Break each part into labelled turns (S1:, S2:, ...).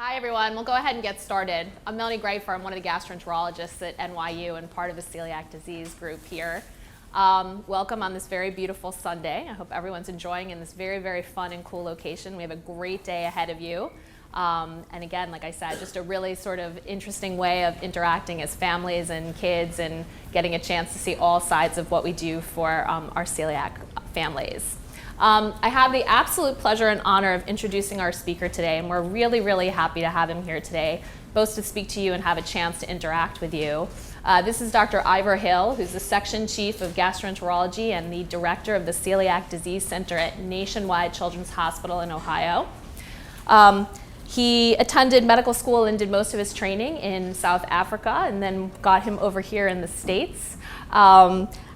S1: Hi everyone, we'll go ahead and get started. I'm Melanie Greifer, I'm one of the gastroenterologists at NYU and part of the celiac disease group here. Welcome on this very beautiful Sunday. I hope everyone's enjoying in this very, very fun and cool location. We have a great day ahead of you. And again, like I said, just a really sort of interesting way of interacting as families and kids and getting a chance to see all sides of what we do for our celiac families. I have the absolute pleasure and honor of introducing our speaker today, and we're really, really happy to have him here today, both to speak to you and have a chance to interact with you. This is Dr. Ivor Hill, who's the Section Chief of Gastroenterology and the Director of the Celiac Disease Center at Nationwide Children's Hospital in Ohio. He attended medical school and did most of his training in South Africa and then got him over here in the States.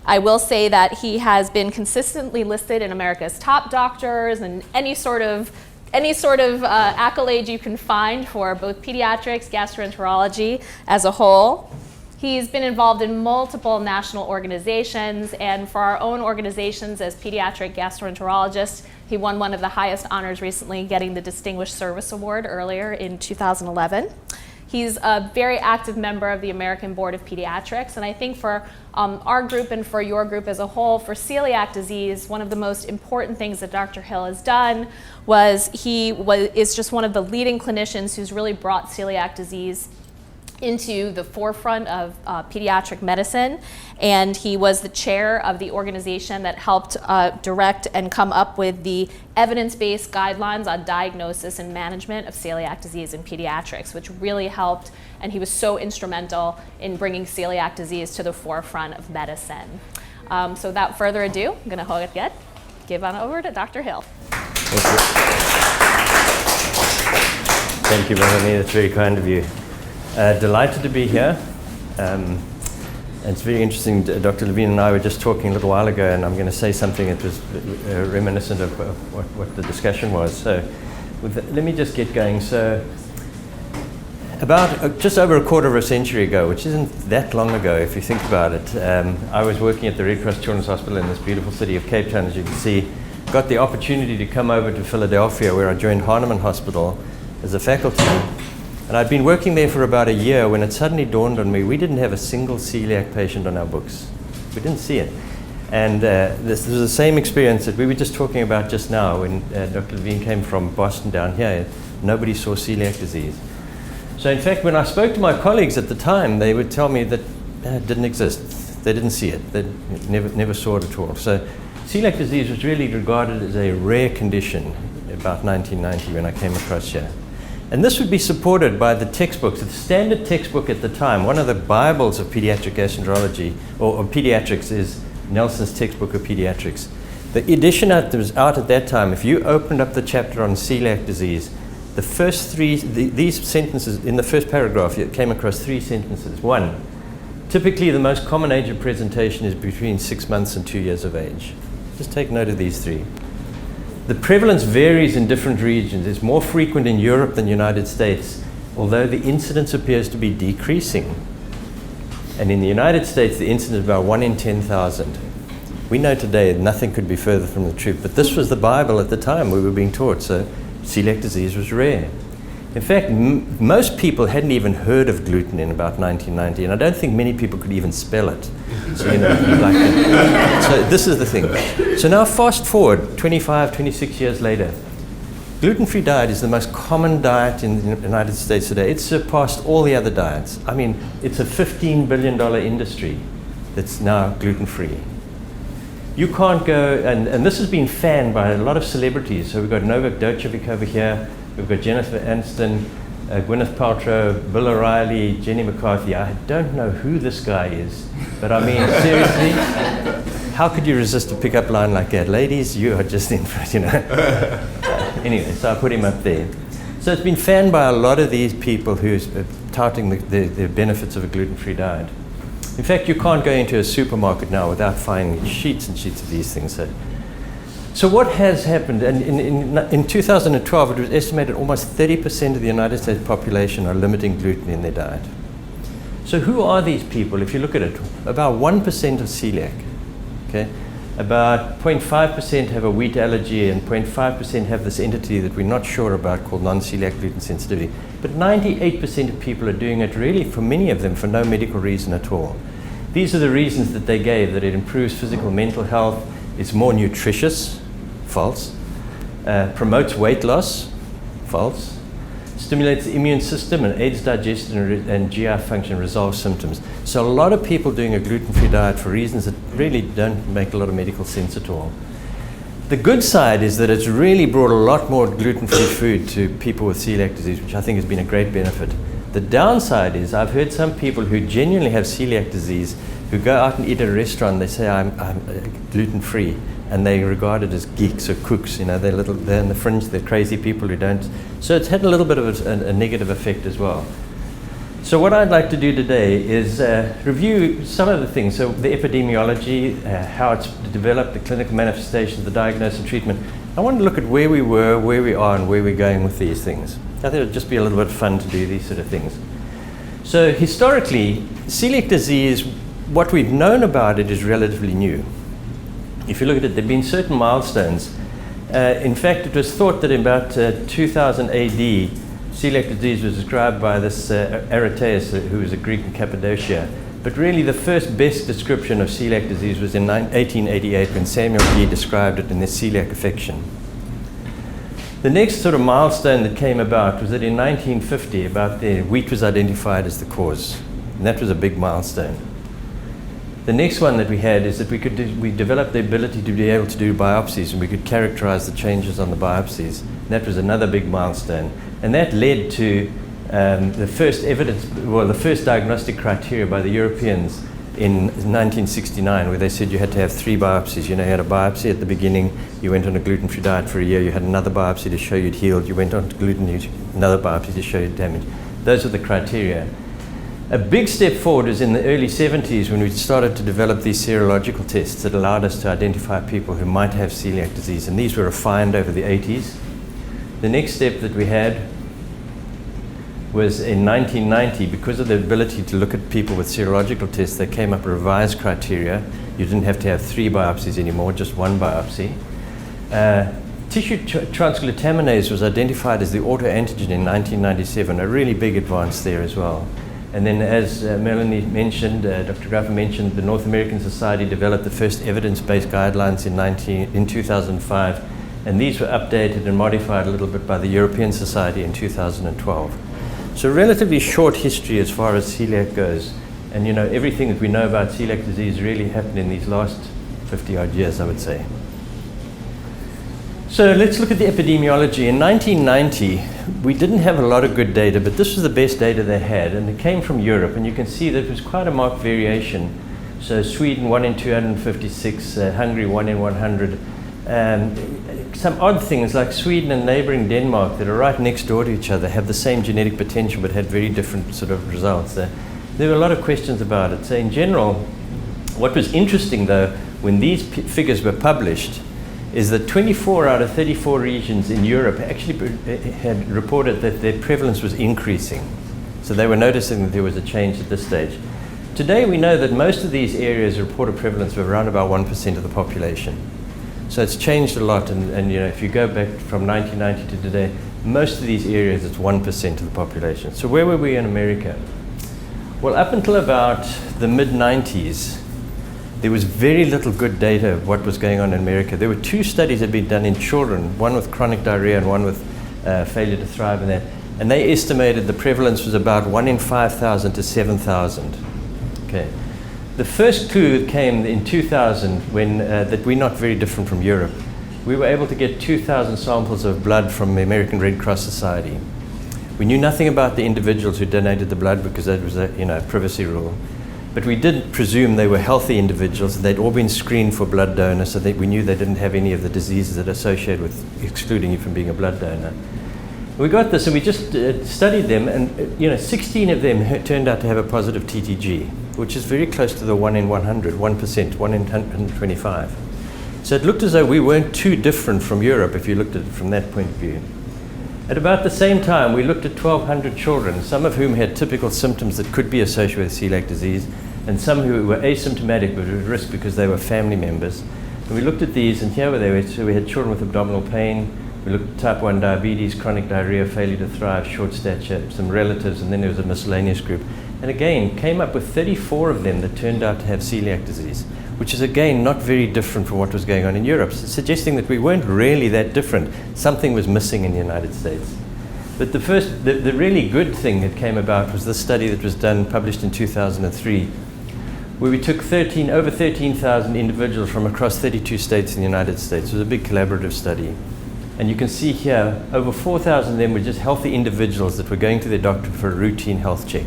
S1: I will say that he has been consistently listed in America's top doctors and any sort of accolade you can find for both pediatrics, gastroenterology as a whole. He's been involved in multiple national organizations, and for our own organizations as pediatric gastroenterologists, he won one of the highest honors recently, getting the Distinguished Service Award earlier in 2011. He's a very active member of the American Board of Pediatrics, and I think for our group and for your group as a whole, for celiac disease, one of the most important things that Dr. Hill has done was is just one of the leading clinicians who's really brought celiac disease into the forefront of pediatric medicine, and he was the chair of the organization that helped direct and come up with the evidence-based guidelines on diagnosis and management of celiac disease in pediatrics, which really helped, and he was so instrumental in bringing celiac disease to the forefront of medicine. So without further ado, I'm going to give on over to Dr. Hill.
S2: Thank you, Melanie. That's very kind of you. Delighted to be here. It's very interesting. Dr. Levine and I were just talking a little while ago, and I'm going to say something that was reminiscent of what the discussion was. So let me just get going. So about just over a quarter of a century ago, which isn't that long ago if you think about it, I was working at the Red Cross Children's Hospital in this beautiful city of Cape Town, as you can see. Got the opportunity to come over to Philadelphia, where I joined Hahnemann Hospital as a faculty. And I'd been working there for about a year when it suddenly dawned on me, we didn't have a single celiac patient on our books. We didn't see it. And this was the same experience that we were just talking about just now when Dr. Levine came from Boston down here. Nobody saw celiac disease. So in fact, when I spoke to my colleagues at the time, they would tell me that it didn't exist. They didn't see it. They never saw it at all. So celiac disease was really regarded as a rare condition about 1990 when I came across here. And this would be supported by the textbooks. The standard textbook at the time, one of the Bibles of pediatric gastroenterology, or pediatrics, is Nelson's Textbook of Pediatrics. The edition that was out at that time, if you opened up the chapter on celiac disease, the first these sentences, in the first paragraph, you came across three sentences. One, typically the most common age of presentation is between 6 months and 2 years of age. Just take note of these three. The prevalence varies in different regions. It's more frequent in Europe than the United States, although the incidence appears to be decreasing. And in the United States, the incidence is about 1 in 10,000. We know today nothing could be further from the truth, but this was the Bible at the time we were being taught, so celiac disease was rare. In fact, most people hadn't even heard of gluten in about 1990, and I don't think many people could even spell it. So, like that. So this is the thing. So now fast forward 25, 26 years later. Gluten-free diet is the most common diet in the United States today. It's surpassed all the other diets. I mean, it's a $15 billion industry that's now gluten-free. You can't go, and this has been fanned by a lot of celebrities. So we've got Novak Djokovic over here. We've got Jennifer Aniston, Gwyneth Paltrow, Bill O'Reilly, Jenny McCarthy. I don't know who this guy is, but I mean, seriously, how could you resist a pickup line like that? Ladies, you are just in for it, you know. Anyway, so I put him up there. So it's been fanned by a lot of these people who are touting the benefits of a gluten-free diet. In fact, you can't go into a supermarket now without finding sheets and sheets of these things. So what has happened? And in 2012, it was estimated almost 30% of the United States population are limiting gluten in their diet. So who are these people? If you look at it, about 1% of celiac. Okay, About 0.5% have a wheat allergy, and 0.5% have this entity that we're not sure about called non-celiac gluten sensitivity. But 98% of people are doing it really, for many of them, for no medical reason at all. These are the reasons that they gave: that it improves physical, mental health, it's more nutritious, false, promotes weight loss, false, stimulates the immune system and aids digestion and GI function, resolves symptoms. So a lot of people doing a gluten-free diet for reasons that really don't make a lot of medical sense at all. The good side is that it's really brought a lot more gluten-free food to people with celiac disease, which I think has been a great benefit. The downside is I've heard some people who genuinely have celiac disease who go out and eat at a restaurant, they say, I'm gluten-free, and they regard it as geeks or kooks. You know, they're in the fringe, they're crazy people who don't. So it's had a little bit of a negative effect as well. So what I'd like to do today is review some of the things. So the epidemiology, how it's developed, the clinical manifestations, the diagnosis and treatment. I want to look at where we were, where we are, and where we're going with these things. I think it would just be a little bit fun to do these sort of things. So historically, celiac disease, what we've known about it is relatively new. If you look at it, there have been certain milestones. In fact, it was thought that in about 2000 AD, celiac disease was described by this Aristeas, who was a Greek in Cappadocia. But really, the first best description of celiac disease was in 1888, when Samuel Gee described it in the celiac affection. The next sort of milestone that came about was that in 1950, wheat was identified as the cause. And that was a big milestone. The next one that we had is that we developed the ability to be able to do biopsies, and we could characterize the changes on the biopsies. And that was another big milestone. And that led to the first diagnostic criteria by the Europeans in 1969, where they said you had to have 3 biopsies. You know, you had a biopsy at the beginning, you went on a gluten-free diet for a year, you had another biopsy to show you'd healed, you went on to another biopsy to show you'd damaged. Those are the criteria. A big step forward was in the early 70s when we started to develop these serological tests that allowed us to identify people who might have celiac disease, and these were refined over the 80s. The next step that we had was in 1990, because of the ability to look at people with serological tests, they came up with revised criteria. You didn't have to have 3 biopsies anymore, just 1 biopsy. Tissue transglutaminase was identified as the autoantigen in 1997, a really big advance there as well. And then, as Melanie mentioned, Dr. Graffer mentioned, the North American Society developed the first evidence-based guidelines in 2005, and these were updated and modified a little bit by the European Society in 2012. So relatively short history as far as celiac goes. And you know, everything that we know about celiac disease really happened in these last 50-odd years, I would say. So let's look at the epidemiology. In 1990, we didn't have a lot of good data, but this was the best data they had, and it came from Europe, and you can see that it was quite a marked variation. So Sweden, 1 in 256, Hungary, 1 in 100. Some odd things like Sweden and neighboring Denmark that are right next door to each other have the same genetic potential but had very different sort of results. There were a lot of questions about it. So in general, what was interesting though, when these figures were published, is that 24 out of 34 regions in Europe actually had reported that their prevalence was increasing. So they were noticing that there was a change at this stage. Today we know that most of these areas report a prevalence of around about 1% of the population. So it's changed a lot, and you know, if you go back from 1990 to today, most of these areas it's 1% of the population. So where were we in America? Well, up until about the mid-90s, there was very little good data of what was going on in America. There were 2 studies that had been done in children, one with chronic diarrhea and one with failure to thrive in that. And they estimated the prevalence was about 1 in 5,000 to 7,000. Okay. The first clue came in 2000 when that we're not very different from Europe. We were able to get 2,000 samples of blood from the American Red Cross Society. We knew nothing about the individuals who donated the blood because that was a privacy rule. But we did presume they were healthy individuals, and they'd all been screened for blood donors, so that we knew they didn't have any of the diseases that are associated with excluding you from being a blood donor. We got this, and we just studied them, and 16 of them turned out to have a positive TTG, which is very close to the 1 in 100, 1%, 1 in 125. So it looked as though we weren't too different from Europe if you looked at it from that point of view. At about the same time, we looked at 1,200 children, some of whom had typical symptoms that could be associated with celiac disease, and some who were asymptomatic but at risk because they were family members. And we looked at these, and here they were. So we had children with abdominal pain. We looked at type 1 diabetes, chronic diarrhea, failure to thrive, short stature, some relatives, and then there was a miscellaneous group. And again, came up with 34 of them that turned out to have celiac disease, which is again not very different from what was going on in Europe, suggesting that we weren't really that different. Something was missing in the United States. But the really good thing that came about was this study that was done, published in 2003, where we took over 13,000 individuals from across 32 states in the United States. It was a big collaborative study. And you can see here, over 4,000 of them were just healthy individuals that were going to their doctor for a routine health check.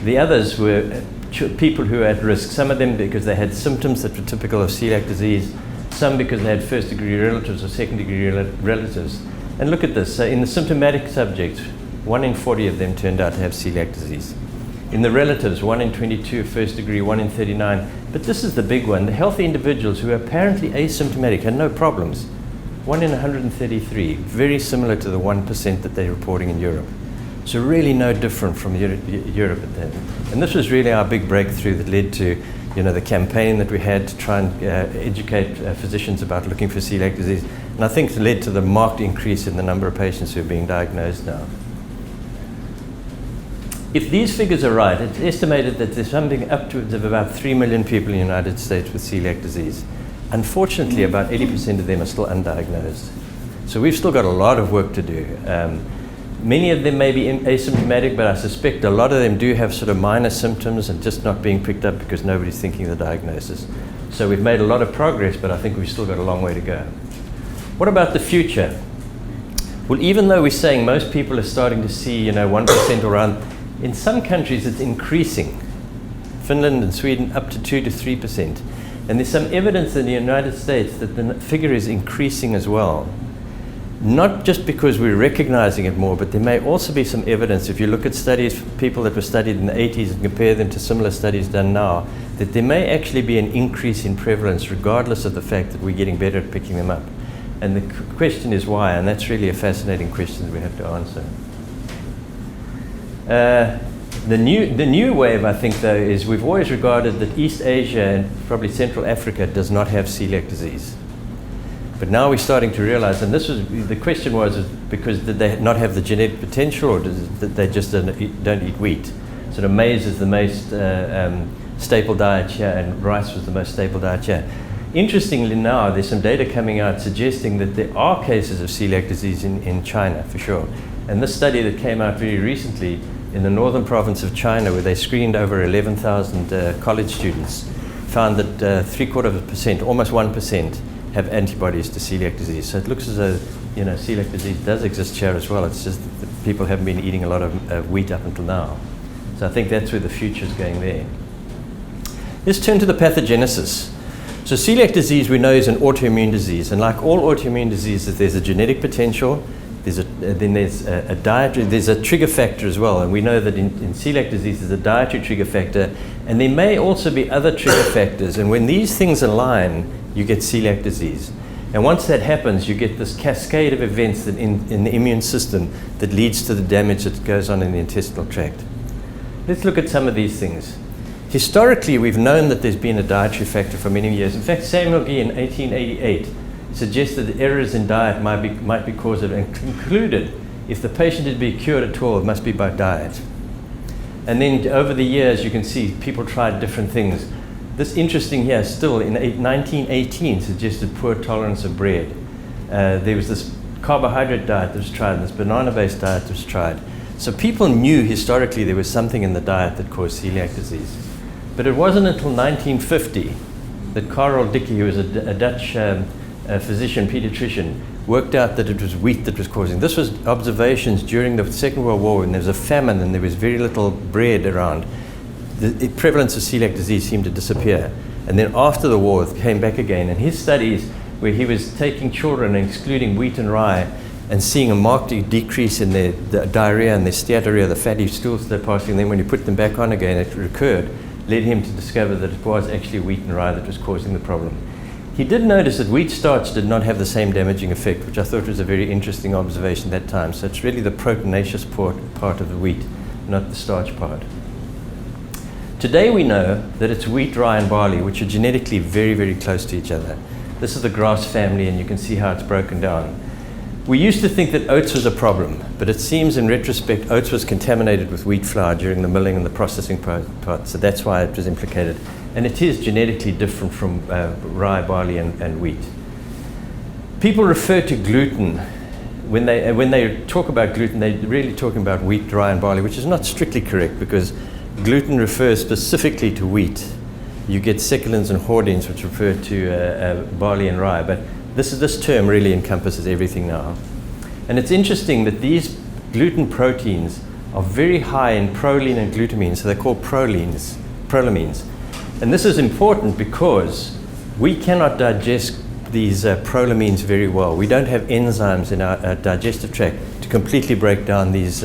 S2: The others were people who were at risk, some of them because they had symptoms that were typical of celiac disease, some because they had first-degree relatives or second-degree relatives. And look at this. So in the symptomatic subjects, 1 in 40 of them turned out to have celiac disease. In the relatives, 1 in 22 first degree, 1 in 39. But this is the big one. The healthy individuals who are apparently asymptomatic had no problems. 1 in 133, very similar to the 1% that they're reporting in Europe. So really no different from Europe at that. And this was really our big breakthrough that led to the campaign that we had to try and educate physicians about looking for celiac disease. And I think it led to the marked increase in the number of patients who are being diagnosed now. If these figures are right, it's estimated that there's something upwards of about 3 million people in the United States with celiac disease. Unfortunately, about 80% of them are still undiagnosed. So we've still got a lot of work to do. Many of them may be asymptomatic, but I suspect a lot of them do have sort of minor symptoms and just not being picked up because nobody's thinking of the diagnosis. So we've made a lot of progress, but I think we've still got a long way to go. What about the future? Well, even though we're saying most people are starting to see 1% around, in some countries it's increasing. Finland and Sweden up to 2 to 3%. And there's some evidence in the United States that the figure is increasing as well. Not just because we're recognizing it more, but there may also be some evidence, if you look at studies, people that were studied in the 80s and compare them to similar studies done now, that there may actually be an increase in prevalence regardless of the fact that we're getting better at picking them up. And the question is why, and that's really a fascinating question that we have to answer. The new wave, I think, though, is we've always regarded that East Asia and probably Central Africa does not have celiac disease. But now we're starting to realize, and the question was because did they not have the genetic potential, or did they just don't eat wheat? So the maize is the most staple diet here, and rice was the most staple diet here. Interestingly now, there's some data coming out suggesting that there are cases of celiac disease in China, for sure. And this study that came out very recently in the northern province of China, where they screened over 11,000 college students, found that 0.75%, almost 1%, have antibodies to celiac disease. So it looks as though celiac disease does exist here as well. It's just that people haven't been eating a lot of wheat up until now. So I think that's where the future is going there. Let's turn to the pathogenesis. So celiac disease, we know, is an autoimmune disease, and like all autoimmune diseases, there's a genetic potential. Then there's a dietary, there's a trigger factor as well, and we know that in celiac disease there's a dietary trigger factor, and there may also be other trigger factors, and when these things align, you get celiac disease. And once that happens, you get this cascade of events that in the immune system that leads to the damage that goes on in the intestinal tract. Let's look at some of these things. Historically, we've known that there's been a dietary factor for many years. In fact, Samuel Gee in 1888 suggested that errors in diet might be causative, and concluded if the patient is to be cured at all, it must be by diet. And then over the years, you can see people tried different things. This interesting here, still in 1918, suggested poor tolerance of bread. There was this carbohydrate diet that was tried, this banana-based diet that was tried. So people knew historically there was something in the diet that caused celiac disease. But it wasn't until 1950 that Karel Dickey, who was a Dutch physician, pediatrician, worked out that it was wheat that was causing. This was observations during the Second World War when there was a famine and there was very little bread around. The prevalence of celiac disease seemed to disappear. And then after the war, it came back again. And his studies, where he was taking children and excluding wheat and rye and seeing a marked decrease in their diarrhea and their steatorrhea, the fatty stools they're passing, and then when you put them back on again, it recurred, led him to discover that it was actually wheat and rye that was causing the problem. He did notice that wheat starch did not have the same damaging effect, which I thought was a very interesting observation at that time. So it's really the proteinaceous part of the wheat, not the starch part. Today we know that it's wheat, rye, and barley, which are genetically very, very close to each other. This is the grass family, and you can see how it's broken down. We used to think that oats was a problem, but it seems in retrospect oats was contaminated with wheat flour during the milling and the processing part, so that's why it was implicated. And it is genetically different from rye, barley, and wheat. People refer to gluten. When they talk about gluten, they're really talking about wheat, rye, and barley, which is not strictly correct because gluten refers specifically to wheat. You get seculins and hordeins, which refer to barley and rye, but this term really encompasses everything now. And it's interesting that these gluten proteins are very high in proline and glutamine, so they're called prolamines. And this is important because we cannot digest these prolamines very well. We don't have enzymes in our digestive tract to completely break down these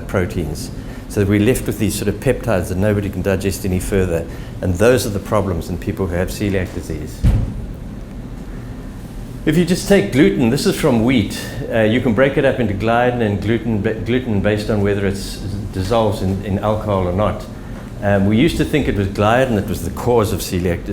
S2: proteins. So we're left with these sort of peptides that nobody can digest any further. And those are the problems in people who have celiac disease. If you just take gluten, this is from wheat. You can break it up into gliadin and gluten based on whether it dissolves in alcohol or not. We used to think it was gliadin that was the cause of celiac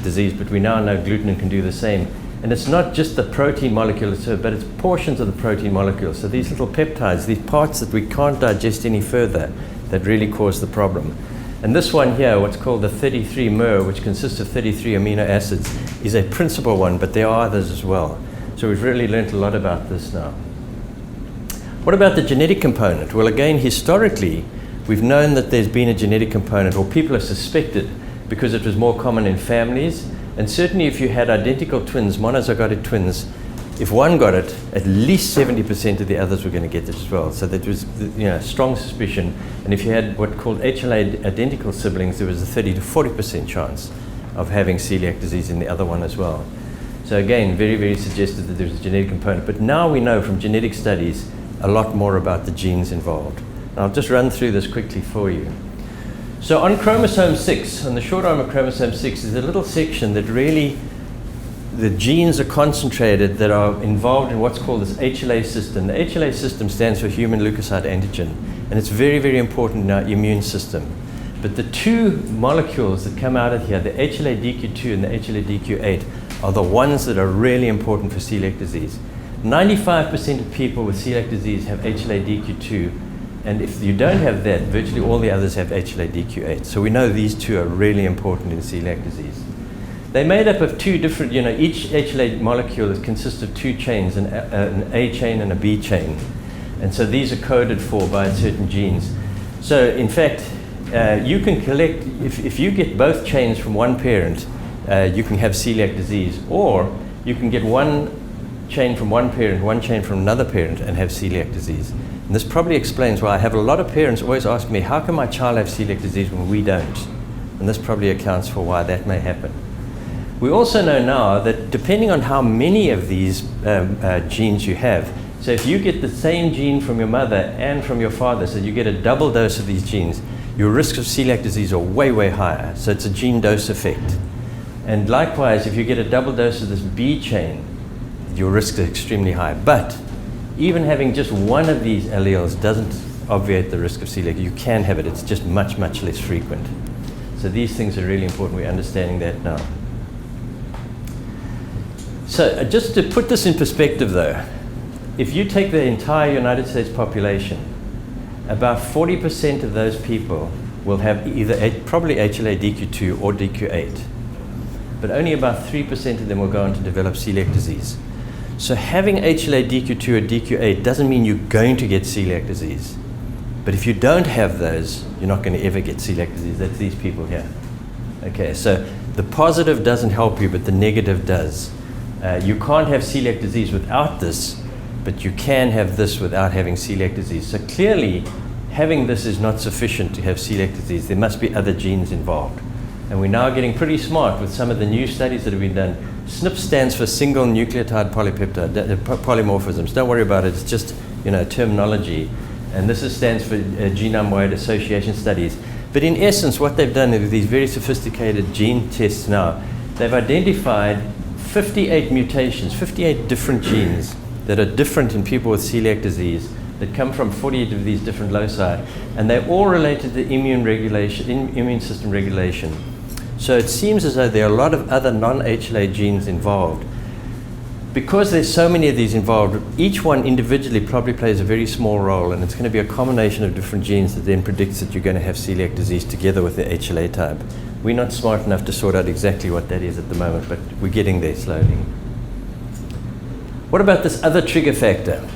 S2: disease, but we now know gluten can do the same. And it's not just the protein molecule, but it's portions of the protein molecule. So these little peptides, these parts that we can't digest any further, that really cause the problem. And this one here, what's called the 33-mer, which consists of 33 amino acids, is a principal one, but there are others as well. So we've really learned a lot about this now. What about the genetic component? Well, again, historically, we've known that there's been a genetic component, or people have suspected, because it was more common in families. And certainly if you had identical twins, monozygotic twins, if one got it, at least 70% of the others were going to get it as well. So that was, strong suspicion. And if you had what called HLA identical siblings, there was a 30 to 40% chance of having celiac disease in the other one as well. So again, very, very suggested that there's a genetic component. But now we know from genetic studies a lot more about the genes involved. And I'll just run through this quickly for you. So on chromosome 6, on the short arm of chromosome 6, is a little section that really, the genes are concentrated that are involved in what's called this HLA system. The HLA system stands for human leukocyte antigen, and it's very, very important in our immune system. But the two molecules that come out of here, the HLA-DQ2 and the HLA-DQ8, are the ones that are really important for celiac disease. 95% of people with celiac disease have HLA-DQ2, and if you don't have that, virtually all the others have HLA-DQ8. So we know these two are really important in celiac disease. They're made up of two different, each HLA molecule consists of two chains, an A chain and a B chain. And so these are coded for by certain genes. So in fact, you can collect, if you get both chains from one parent, you can have celiac disease, or you can get one chain from one parent, one chain from another parent, and have celiac disease. And this probably explains why I have a lot of parents always ask me, how can my child have celiac disease when we don't? And this probably accounts for why that may happen. We also know now that depending on how many of these genes you have, so if you get the same gene from your mother and from your father, so you get a double dose of these genes, your risks of celiac disease are way, way higher. So it's a gene dose effect. And likewise, if you get a double dose of this B chain, your risks are extremely high. But even having just one of these alleles doesn't obviate the risk of celiac. You can have it, it's just much, much less frequent. So these things are really important, we're understanding that now. So just to put this in perspective though, if you take the entire United States population, about 40% of those people will have either probably HLA-DQ2 or DQ8. But only about 3% of them will go on to develop celiac disease. So having HLA-DQ2 or DQ8 doesn't mean you're going to get celiac disease. But if you don't have those, you're not going to ever get celiac disease. That's these people here. Okay, so the positive doesn't help you, but the negative does. You can't have celiac disease without this, but you can have this without having celiac disease. So clearly, having this is not sufficient to have celiac disease. There must be other genes involved. And we're now getting pretty smart with some of the new studies that have been done. SNP stands for single nucleotide polypeptide, polymorphisms. Don't worry about it, it's just terminology. And this stands for genome-wide association studies. But in essence, what they've done with these very sophisticated gene tests now, they've identified 58 mutations, 58 different genes that are different in people with celiac disease that come from 48 of these different loci, and they're all related to immune regulation, immune system regulation. So it seems as though there are a lot of other non-HLA genes involved. Because there's so many of these involved, each one individually probably plays a very small role, and it's going to be a combination of different genes that then predicts that you're going to have celiac disease together with the HLA type. We're not smart enough to sort out exactly what that is at the moment, but we're getting there slowly. What about this other trigger factor?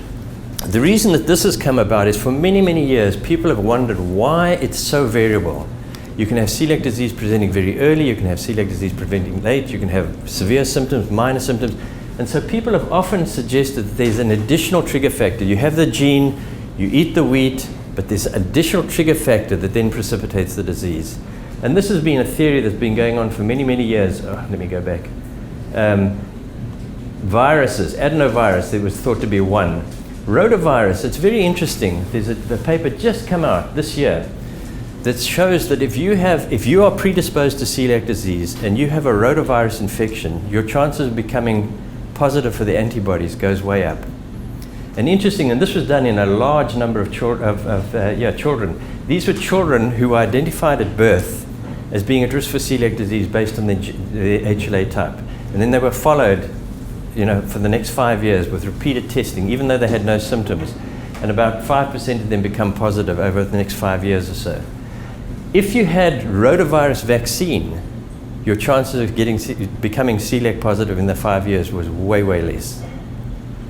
S2: The reason that this has come about is for many, many years, people have wondered why it's so variable. You can have celiac disease presenting very early, you can have celiac disease presenting late, you can have severe symptoms, minor symptoms. And so people have often suggested that there's an additional trigger factor. You have the gene, you eat the wheat, but there's an additional trigger factor that then precipitates the disease. And this has been a theory that's been going on for many, many years. Oh, let me go back. Viruses, adenovirus, there was thought to be one. Rotavirus, it's very interesting. There's a paper just come out this year that shows that if you are predisposed to celiac disease and you have a rotavirus infection, your chances of becoming positive for the antibodies goes way up. And interesting, and this was done in a large number of children. These were children who were identified at birth as being at risk for celiac disease based on the HLA type. And then they were followed, for the next 5 years with repeated testing, even though they had no symptoms. And about 5% of them become positive over the next 5 years or so. If you had rotavirus vaccine, your chances of becoming celiac positive in the 5 years was way, way less.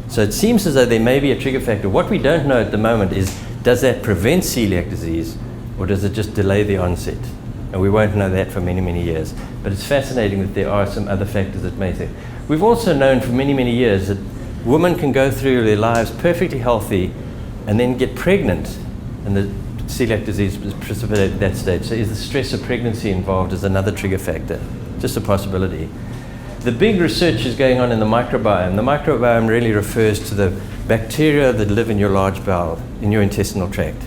S2: So it seems as though there may be a trigger factor. What we don't know at the moment is, does that prevent celiac disease, or does it just delay the onset? And we won't know that for many, many years. But it's fascinating that there are some other factors that may say. We've also known for many, many years that women can go through their lives perfectly healthy and then get pregnant, and the celiac disease is precipitated at that stage. So is the stress of pregnancy involved as another trigger factor? Just a possibility. The big research is going on in the microbiome. The microbiome really refers to the bacteria that live in your large bowel, in your intestinal tract.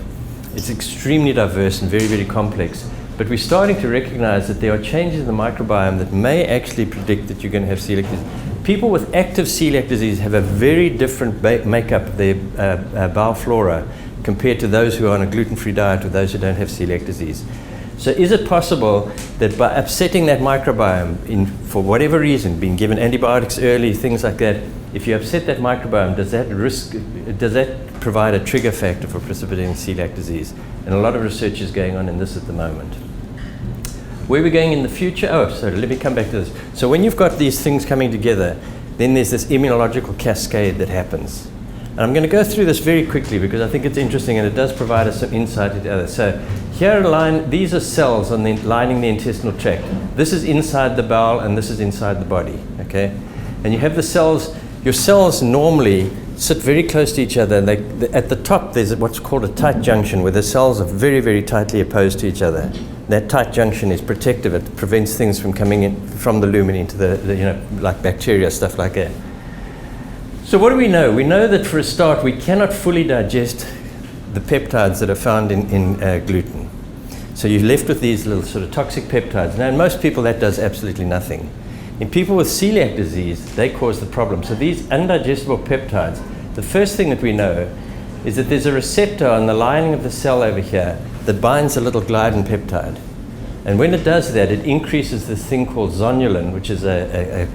S2: It's extremely diverse and very, very complex. But we're starting to recognize that there are changes in the microbiome that may actually predict that you're going to have celiac disease. People with active celiac disease have a very different makeup of their bowel flora compared to those who are on a gluten-free diet or those who don't have celiac disease. So is it possible that by upsetting that microbiome, for whatever reason, being given antibiotics early, things like that, if you upset that microbiome, does that provide a trigger factor for precipitating celiac disease? And a lot of research is going on in this at the moment. Where we're going in the future, let me come back to this. So when you've got these things coming together, then there's this immunological cascade that happens. And I'm going to go through this very quickly because I think it's interesting and it does provide us some insight into others. So here these are cells lining the intestinal tract. This is inside the bowel and this is inside the body, okay? And you have the cells, your cells normally sit very close to each other, and at the top there's what's called a tight junction where the cells are very, very tightly opposed to each other. That tight junction is protective. It prevents things from coming in from the lumen into like bacteria, stuff like that. So what do we know? We know that for a start, we cannot fully digest the peptides that are found in gluten. So you're left with these little sort of toxic peptides. Now, in most people, that does absolutely nothing. In people with celiac disease, they cause the problem. So these undigestible peptides, the first thing that we know is that there's a receptor on the lining of the cell over here that binds a little gliadin peptide. And when it does that, it increases this thing called zonulin, which is a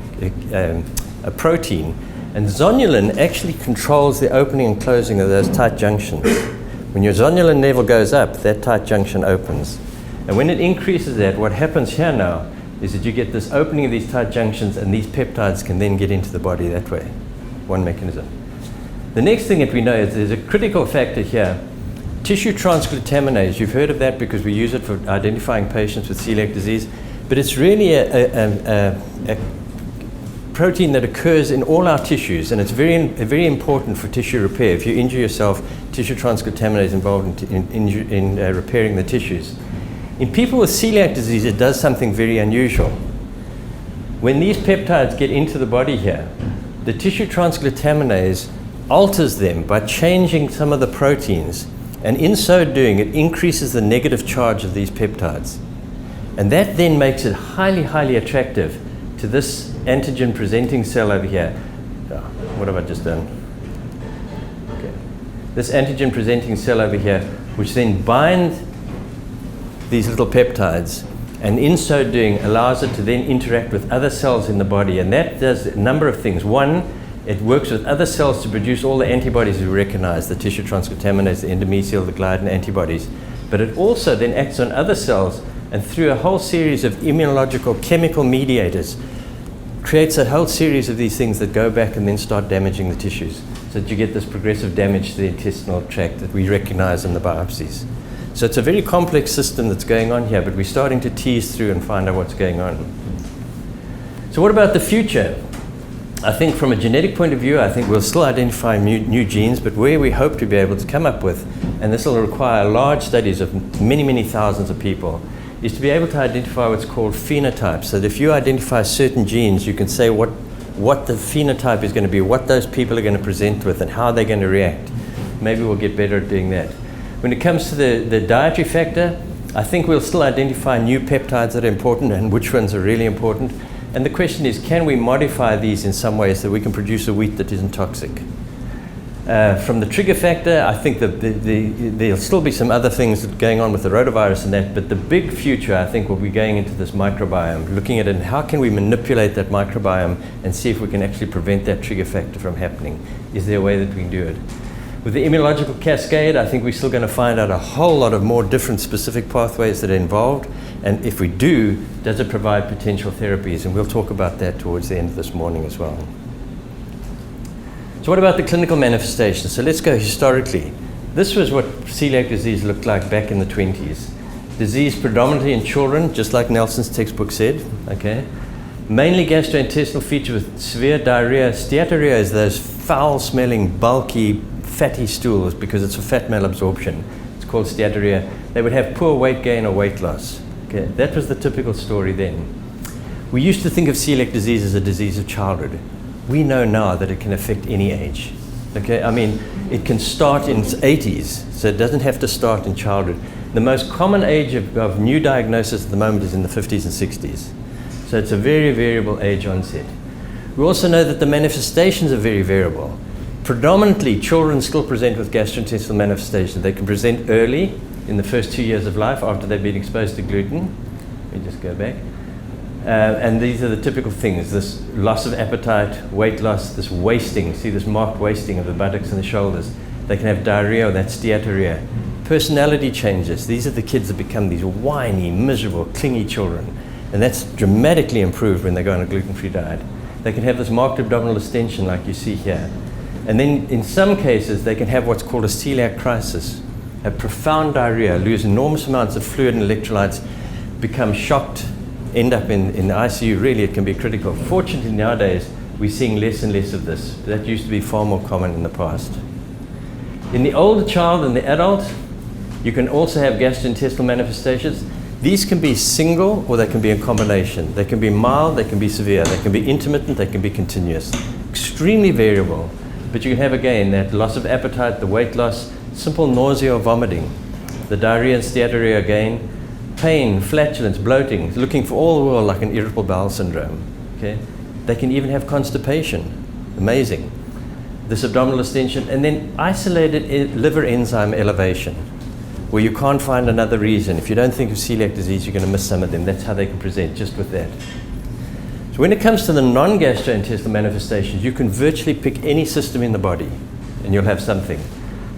S2: protein. And zonulin actually controls the opening and closing of those tight junctions. When your zonulin level goes up, that tight junction opens. And when it increases that, what happens here now is that you get this opening of these tight junctions, and these peptides can then get into the body that way. One mechanism. The next thing that we know is there's a critical factor here, tissue transglutaminase. You've heard of that because we use it for identifying patients with celiac disease, but it's really a protein that occurs in all our tissues, and it's very important for tissue repair. If you injure yourself, tissue transglutaminase is involved in repairing the tissues. In people with celiac disease, it does something very unusual. When these peptides get into the body here, the tissue transglutaminase alters them by changing some of the proteins, and in so doing, it increases the negative charge of these peptides. And that then makes it highly, highly attractive to this antigen presenting cell over here. Oh, what have I just done? Okay. this antigen presenting cell over here, which then binds these little peptides, and in so doing allows it to then interact with other cells in the body. And that does a number of things. One, it works with other cells to produce all the antibodies we recognize, the tissue transcontaminase, the endomysial, the gliadin antibodies. But it also then acts on other cells, and through a whole series of immunological chemical mediators, creates a whole series of these things that go back and then start damaging the tissues, so that you get this progressive damage to the intestinal tract that we recognize in the biopsies. So it's a very complex system that's going on here, but we're starting to tease through and find out what's going on. So what about the future? I think from a genetic point of view, I think we'll still identify new genes, but where we hope to be able to come up with, and this will require large studies of many, many thousands of people, is to be able to identify what's called phenotypes. So that if you identify certain genes, you can say what the phenotype is going to be, what those people are going to present with, and how they're going to react. Maybe we'll get better at doing that. When it comes to the dietary factor, I think we'll still identify new peptides that are important and which ones are really important. And the question is, can we modify these in some way so that we can produce a wheat that isn't toxic? From the trigger factor, I think that there'll still be some other things going on with the rotavirus and that, but the big future, I think, will be going into this microbiome, looking at it and how can we manipulate that microbiome and see if we can actually prevent that trigger factor from happening. Is there a way that we can do it? With the immunological cascade, I think we're still going to find out a whole lot of more different specific pathways that are involved. And if we do, does it provide potential therapies? And we'll talk about that towards the end of this morning as well. So what about the clinical manifestations? So let's go historically. This was what celiac disease looked like back in the 20s. Disease predominantly in children, just like Nelson's textbook said. Okay. Mainly gastrointestinal feature with severe diarrhea. Steatorrhea is those foul-smelling, bulky, fatty stools because it's a fat malabsorption. It's called steatorrhea. They would have poor weight gain or weight loss. Okay, that was the typical story then. We used to think of celiac disease as a disease of childhood. We know now that it can affect any age. Okay, I mean, it can start in its 80s, so it doesn't have to start in childhood. The most common age of new diagnosis at the moment is in the 50s and 60s. So it's a very variable age onset. We also know that the manifestations are very variable. Predominantly, children still present with gastrointestinal manifestations. They can present early, in the first 2 years of life after they've been exposed to gluten. Let me just go back. And these are the typical things: this loss of appetite, weight loss, this wasting. See this marked wasting of the buttocks and the shoulders. They can have diarrhea, or that's steatorrhea. Personality changes. These are the kids that become these whiny, miserable, clingy children. And that's dramatically improved when they go on a gluten-free diet. They can have this marked abdominal distension like you see here. And then in some cases, they can have what's called a celiac crisis, a profound diarrhea, lose enormous amounts of fluid and electrolytes, become shocked, end up in the ICU. Really, it can be critical. Fortunately, nowadays, we're seeing less and less of this. That used to be far more common in the past. In the older child and the adult, you can also have gastrointestinal manifestations. These can be single or they can be in combination. They can be mild, they can be severe, they can be intermittent, they can be continuous. Extremely variable. But you can have, again, that loss of appetite, the weight loss, simple nausea or vomiting, the diarrhea and steatorrhea again, pain, flatulence, bloating, looking for all the world like an irritable bowel syndrome. Okay? They can even have constipation. Amazing. This abdominal distension, and then isolated liver enzyme elevation, where you can't find another reason. If you don't think of celiac disease, you're going to miss some of them. That's how they can present, just with that. So when it comes to the non-gastrointestinal manifestations, you can virtually pick any system in the body, and you'll have something.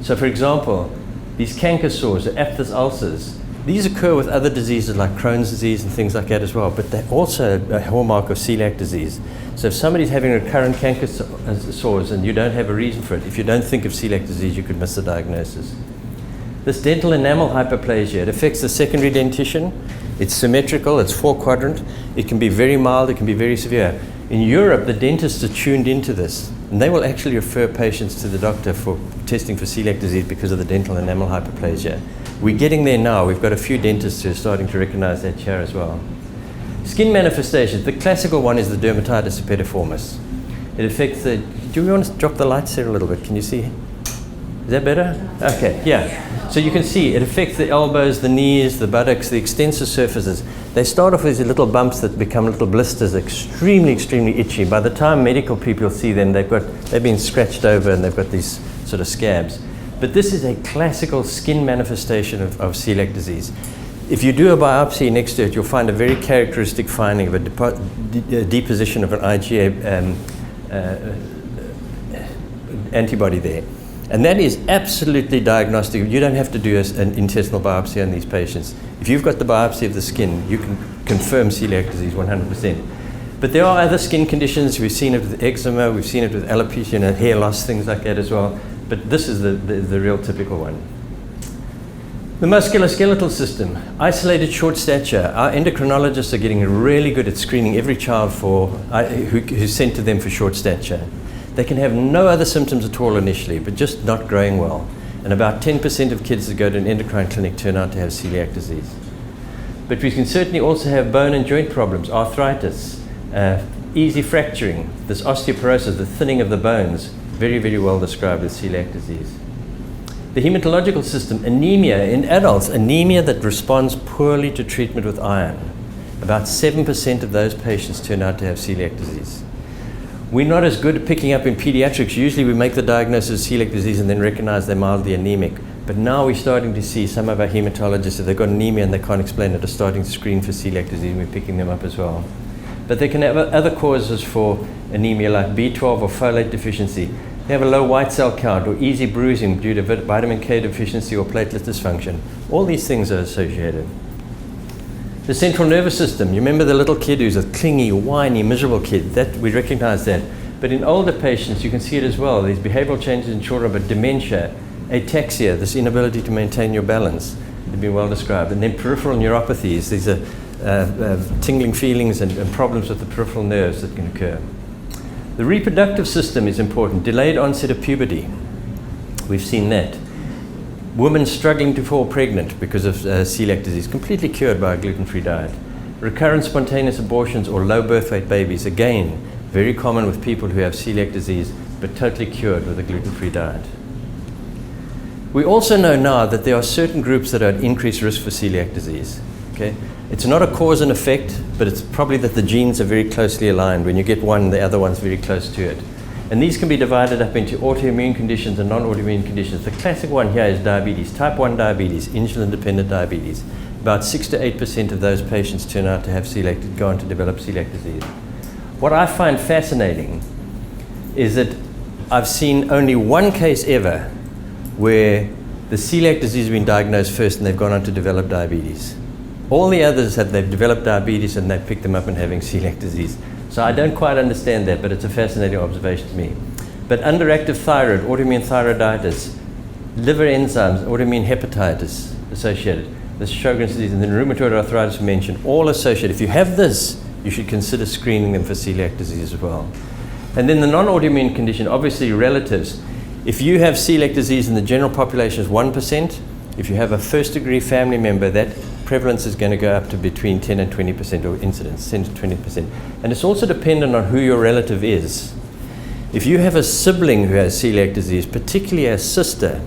S2: So for example, these canker sores, or aphthous ulcers, these occur with other diseases like Crohn's disease and things like that as well, but they're also a hallmark of celiac disease. So if somebody's having recurrent canker sores and you don't have a reason for it, if you don't think of celiac disease, you could miss the diagnosis. This dental enamel hyperplasia, it affects the secondary dentition. It's symmetrical, it's 4-quadrant. It can be very mild, it can be very severe. In Europe, the dentists are tuned into this, and they will actually refer patients to the doctor for testing for celiac disease because of the dental enamel hyperplasia. We're getting there now. We've got a few dentists who are starting to recognize that here as well. Skin manifestations, the classical one is the dermatitis epidemiformis. It affects the, do you want to drop the lights there a little bit? Can you see? Is that better? Okay, yeah. So you can see it affects the elbows, the knees, the buttocks, the extensor surfaces. They start off as little bumps that become little blisters, extremely, extremely itchy. By the time medical people see them, they've been scratched over and they've got these sort of scabs. But this is a classical skin manifestation of celiac disease. If you do a biopsy next to it, you'll find a very characteristic finding of a deposition of an IgA antibody there. And that is absolutely diagnostic. You don't have to do an intestinal biopsy on these patients. If you've got the biopsy of the skin, you can confirm celiac disease 100%. But there are other skin conditions. We've seen it with eczema, we've seen it with alopecia, hair loss, things like that as well. But this is the real typical one. The musculoskeletal system, isolated short stature. Our endocrinologists are getting really good at screening every child who's sent to them for short stature. They can have no other symptoms at all initially, but just not growing well. And about 10% of kids that go to an endocrine clinic turn out to have celiac disease. But we can certainly also have bone and joint problems, arthritis, easy fracturing, this osteoporosis, the thinning of the bones, very, very well described as celiac disease. The hematological system, anemia in adults, anemia that responds poorly to treatment with iron. About 7% of those patients turn out to have celiac disease. We're not as good at picking up in pediatrics. Usually we make the diagnosis of celiac disease and then recognize they're mildly anemic. But now we're starting to see some of our hematologists, if they've got anemia and they can't explain it, are starting to screen for celiac disease, and we're picking them up as well. But they can have other causes for anemia like B12 or folate deficiency. They have a low white cell count or easy bruising due to vitamin K deficiency or platelet dysfunction. All these things are associated. The central nervous system, you remember the little kid who's a clingy, whiny, miserable kid, that we recognize that. But in older patients, you can see it as well. These behavioral changes in children, but dementia, ataxia, this inability to maintain your balance, they've been well described. And then peripheral neuropathies, these are tingling feelings and problems with the peripheral nerves that can occur. The reproductive system is important. Delayed onset of puberty. We've seen that. Women struggling to fall pregnant because of celiac disease, completely cured by a gluten-free diet. Recurrent spontaneous abortions or low birth weight babies, again, very common with people who have celiac disease, but totally cured with a gluten-free diet. We also know now that there are certain groups that are at increased risk for celiac disease. Okay? It's not a cause and effect, but it's probably that the genes are very closely aligned. When you get one, the other one's very close to it. And these can be divided up into autoimmune conditions and non-autoimmune conditions. The classic one here is diabetes, type 1 diabetes, insulin-dependent diabetes. About 6 to 8% of those patients turn out to have go on to develop celiac disease. What I find fascinating is that I've seen only one case ever where the celiac disease has been diagnosed first and they've gone on to develop diabetes. All the others they've developed diabetes and they've picked them up and having celiac disease. So I don't quite understand that, but it's a fascinating observation to me. But underactive thyroid, autoimmune thyroiditis, liver enzymes, autoimmune hepatitis associated, this Sjogren's disease, and then rheumatoid arthritis we mentioned, all associated. If you have this, you should consider screening them for celiac disease as well. And then the non-autoimmune condition, obviously relatives. If you have celiac disease in the general population is 1%, if you have a first-degree family member, that prevalence is going to go up to between 10 and 20%, or incidence, 10 to 20%. And it's also dependent on who your relative is. If you have a sibling who has celiac disease, particularly a sister,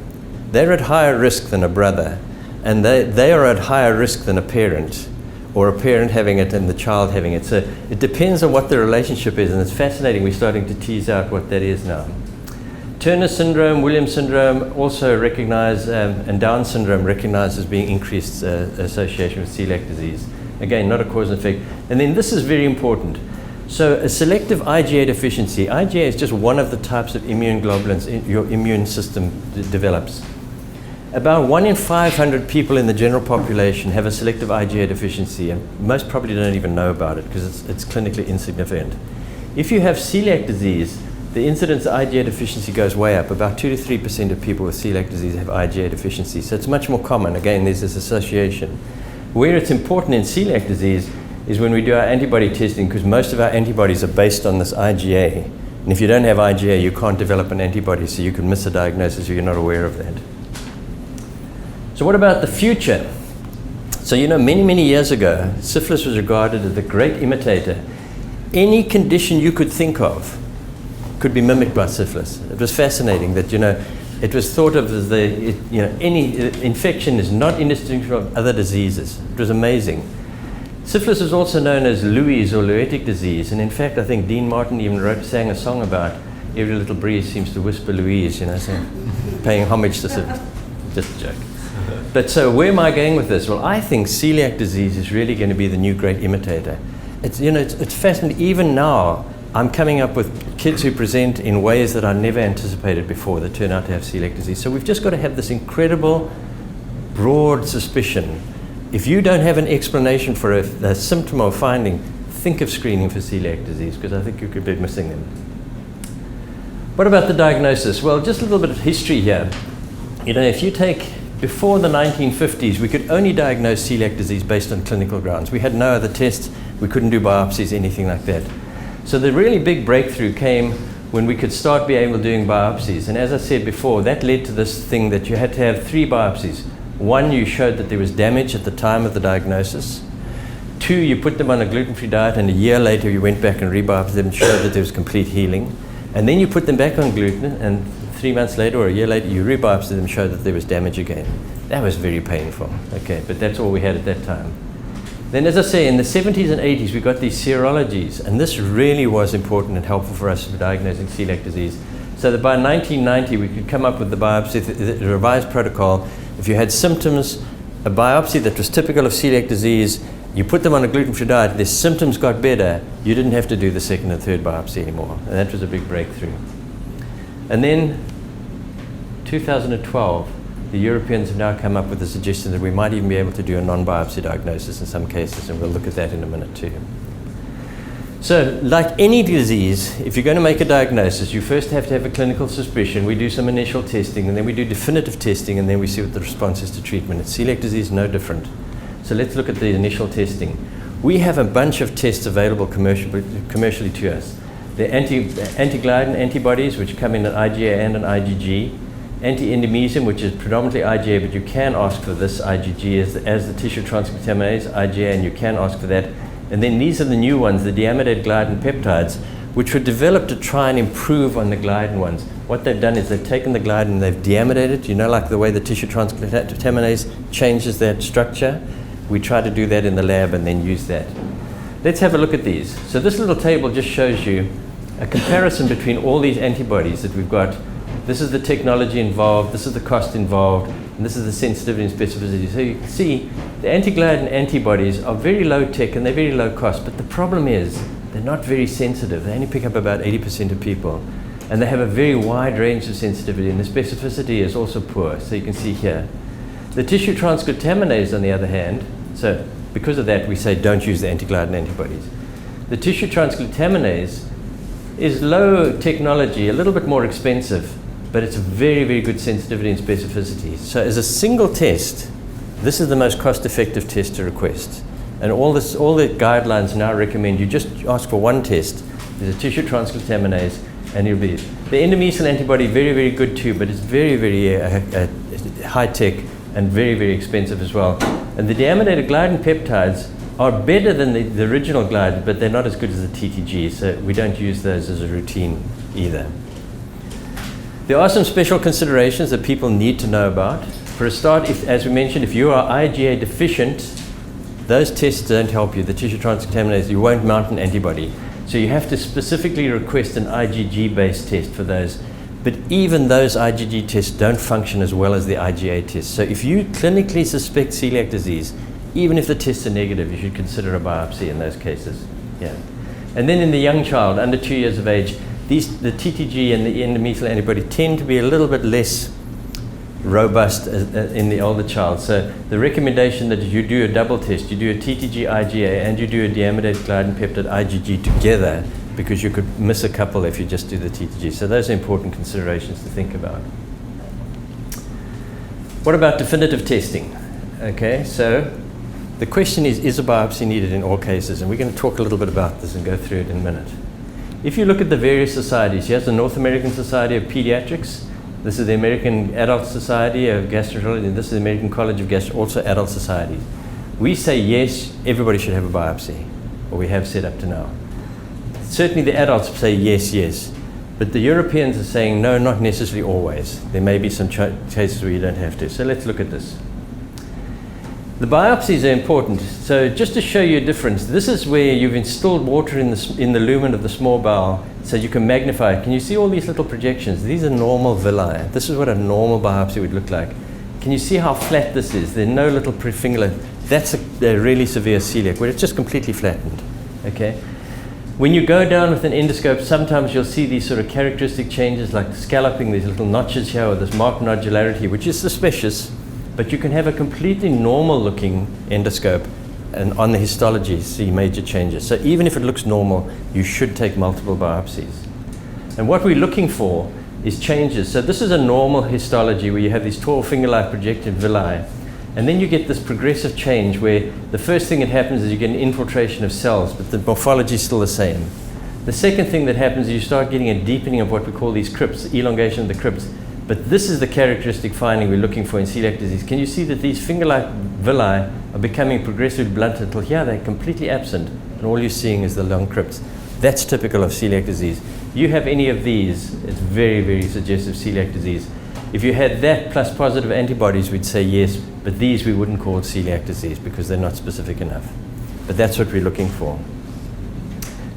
S2: they're at higher risk than a brother, and they are at higher risk than a parent, or a parent having it and the child having it. So it depends on what the relationship is, and it's fascinating. We're starting to tease out what that is now. Turner syndrome, Williams syndrome also recognized, and Down syndrome recognized as being increased association with celiac disease. Again, not a cause and effect. And then this is very important. So a selective IgA deficiency, IgA is just one of the types of immune globulins your immune system develops. About 1 in 500 people in the general population have a selective IgA deficiency, and most probably don't even know about it because it's clinically insignificant. If you have celiac disease, the incidence of IgA deficiency goes way up. About 2 to 3% of people with celiac disease have IgA deficiency, so it's much more common. Again, there's this association. Where it's important in celiac disease is when we do our antibody testing, because most of our antibodies are based on this IgA. And if you don't have IgA, you can't develop an antibody, so you can miss a diagnosis if you're not aware of that. So what about the future? So many, many years ago, syphilis was regarded as the great imitator. Any condition you could think of could be mimicked by syphilis. It was fascinating that, it was thought of as any infection is not indistinguishable from other diseases. It was amazing. Syphilis is also known as Louis or Louetic disease, and in fact, I think Dean Martin even sang a song about every little breeze seems to whisper Louise, so paying homage to just a joke. But so where am I going with this? Well, I think celiac disease is really going to be the new great imitator. It's fascinating. Even now, I'm coming up with kids who present in ways that I never anticipated before that turn out to have celiac disease. So we've just got to have this incredible, broad suspicion. If you don't have an explanation for a symptom or finding, think of screening for celiac disease, because I think you could be missing them. What about the diagnosis? Well, just a little bit of history here. If you take before the 1950s, we could only diagnose celiac disease based on clinical grounds. We had no other tests. We couldn't do biopsies, anything like that. So the really big breakthrough came when we could start being able to doing biopsies. And as I said before, that led to this thing that you had to have 3 biopsies. 1, you showed that there was damage at the time of the diagnosis. 2, you put them on a gluten-free diet, and a year later you went back and rebiopsied them and showed that there was complete healing. And then you put them back on gluten, and 3 months later or a year later, you rebiopsied them and showed that there was damage again. That was very painful, okay, but that's all we had at that time. Then, as I say, in the 70s and 80s, we got these serologies, and this really was important and helpful for us for diagnosing celiac disease. So that by 1990, we could come up with the biopsy, the revised protocol. If you had symptoms, a biopsy that was typical of celiac disease, you put them on a gluten-free diet, their symptoms got better, you didn't have to do the 2nd and 3rd biopsy anymore. And that was a big breakthrough. And then, 2012, the Europeans have now come up with the suggestion that we might even be able to do a non-biopsy diagnosis in some cases, and we'll look at that in a minute too. So, like any disease, if you're going to make a diagnosis, you first have to have a clinical suspicion. We do some initial testing, and then we do definitive testing, and then we see what the response is to treatment. And celiac disease is no different. So let's look at the initial testing. We have a bunch of tests available commercially to us. The anti-gliadin antibodies, which come in an IgA and an IgG. Anti-endomysium, which is predominantly IgA, but you can ask for this IgG as the tissue transglutaminase, IgA, and you can ask for that. And then these are the new ones, the deamidated gliadin peptides, which were developed to try and improve on the gliadin ones. What they've done is they've taken the gliadin and they've deamidated it, like the way the tissue transglutaminase changes that structure. We try to do that in the lab and then use that. Let's have a look at these. So this little table just shows you a comparison between all these antibodies that we've got. This is the technology involved, this is the cost involved, and this is the sensitivity and specificity. So you can see the anti-gliadin antibodies are very low tech and they're very low cost, but the problem is they're not very sensitive. They only pick up about 80% of people. And they have a very wide range of sensitivity, and the specificity is also poor. So you can see here. The tissue transglutaminase, on the other hand, so because of that, we say don't use the anti-gliadin antibodies. The tissue transglutaminase is low technology, a little bit more expensive, but it's a very, very good sensitivity and specificity. So as a single test, this is the most cost-effective test to request. And all the guidelines now recommend you just ask for one test. There's a tissue transglutaminase, and you'll be. The endomysium antibody, very, very good too, but it's very, very high-tech and very, very expensive as well. And the deamidated gliadin peptides are better than the original gliadin, but they're not as good as the TTG, so we don't use those as a routine either. There are some special considerations that people need to know about. For a start, as we mentioned, if you are IgA deficient, those tests don't help you. The tissue transglutaminase, you won't mount an antibody. So you have to specifically request an IgG-based test for those. But even those IgG tests don't function as well as the IgA tests. So if you clinically suspect celiac disease, even if the tests are negative, you should consider a biopsy in those cases. Yeah. And then in the young child, under 2 years of age, the TTG and the endomysium antibody tend to be a little bit less robust in the older child. So the recommendation that you do a double test, you do a TTG IgA and you do a deamidated gliadin peptide IgG together, because you could miss a couple if you just do the TTG. So those are important considerations to think about. What about definitive testing? Okay, so the question is a biopsy needed in all cases? And we're going to talk a little bit about this and go through it in a minute. If you look at the various societies, here's the North American Society of Pediatrics. This is the American Adult Society of Gastroenterology, and this is the American College of Gastroenterology, also adult societies. We say yes, everybody should have a biopsy, or we have set up to now. Certainly the adults say yes, yes, but the Europeans are saying no, not necessarily always. There may be some cases where you don't have to. So let's look at this. The biopsies are important. So just to show you a difference, this is where you've installed water in the lumen of the small bowel so you can magnify it. Can you see all these little projections? These are normal villi. This is what a normal biopsy would look like. Can you see how flat this is? There are no little finger. That's a really severe celiac where it's just completely flattened. Okay. When you go down with an endoscope, sometimes you'll see these sort of characteristic changes like scalloping, these little notches here, or this marked nodularity, which is suspicious. But you can have a completely normal looking endoscope and on the histology see major changes. So even if it looks normal, you should take multiple biopsies. And what we're looking for is changes. So this is a normal histology where you have these tall finger-like projected villi. And then you get this progressive change where the first thing that happens is you get an infiltration of cells, but the morphology is still the same. The second thing that happens is you start getting a deepening of what we call these crypts, elongation of the crypts. But this is the characteristic finding we're looking for in celiac disease. Can you see that these finger-like villi are becoming progressively blunt until here they're completely absent, and all you're seeing is the long crypts. That's typical of celiac disease. You have any of these, it's very, very suggestive of celiac disease. If you had that plus positive antibodies, we'd say yes, but these we wouldn't call celiac disease because they're not specific enough. But that's what we're looking for.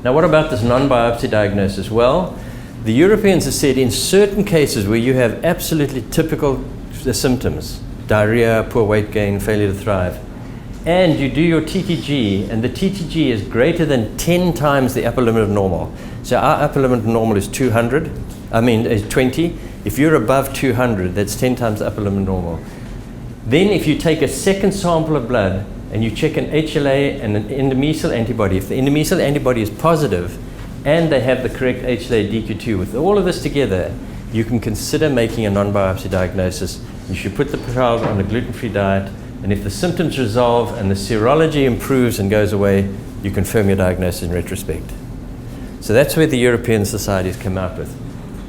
S2: Now, what about this non-biopsy diagnosis? Well, the Europeans have said in certain cases where you have absolutely typical symptoms, diarrhea, poor weight gain, failure to thrive, and you do your TTG, and the TTG is greater than 10 times the upper limit of normal. So our upper limit of normal is 20. If you're above 200, that's 10 times the upper limit of normal. Then if you take a second sample of blood and you check an HLA and an endomysial antibody, if the endomysial antibody is positive, and they have the correct HLA-DQ2. With all of this together, you can consider making a non-biopsy diagnosis. You should put the child on a gluten-free diet, and if the symptoms resolve and the serology improves and goes away, you confirm your diagnosis in retrospect. So that's where the European societies come out with.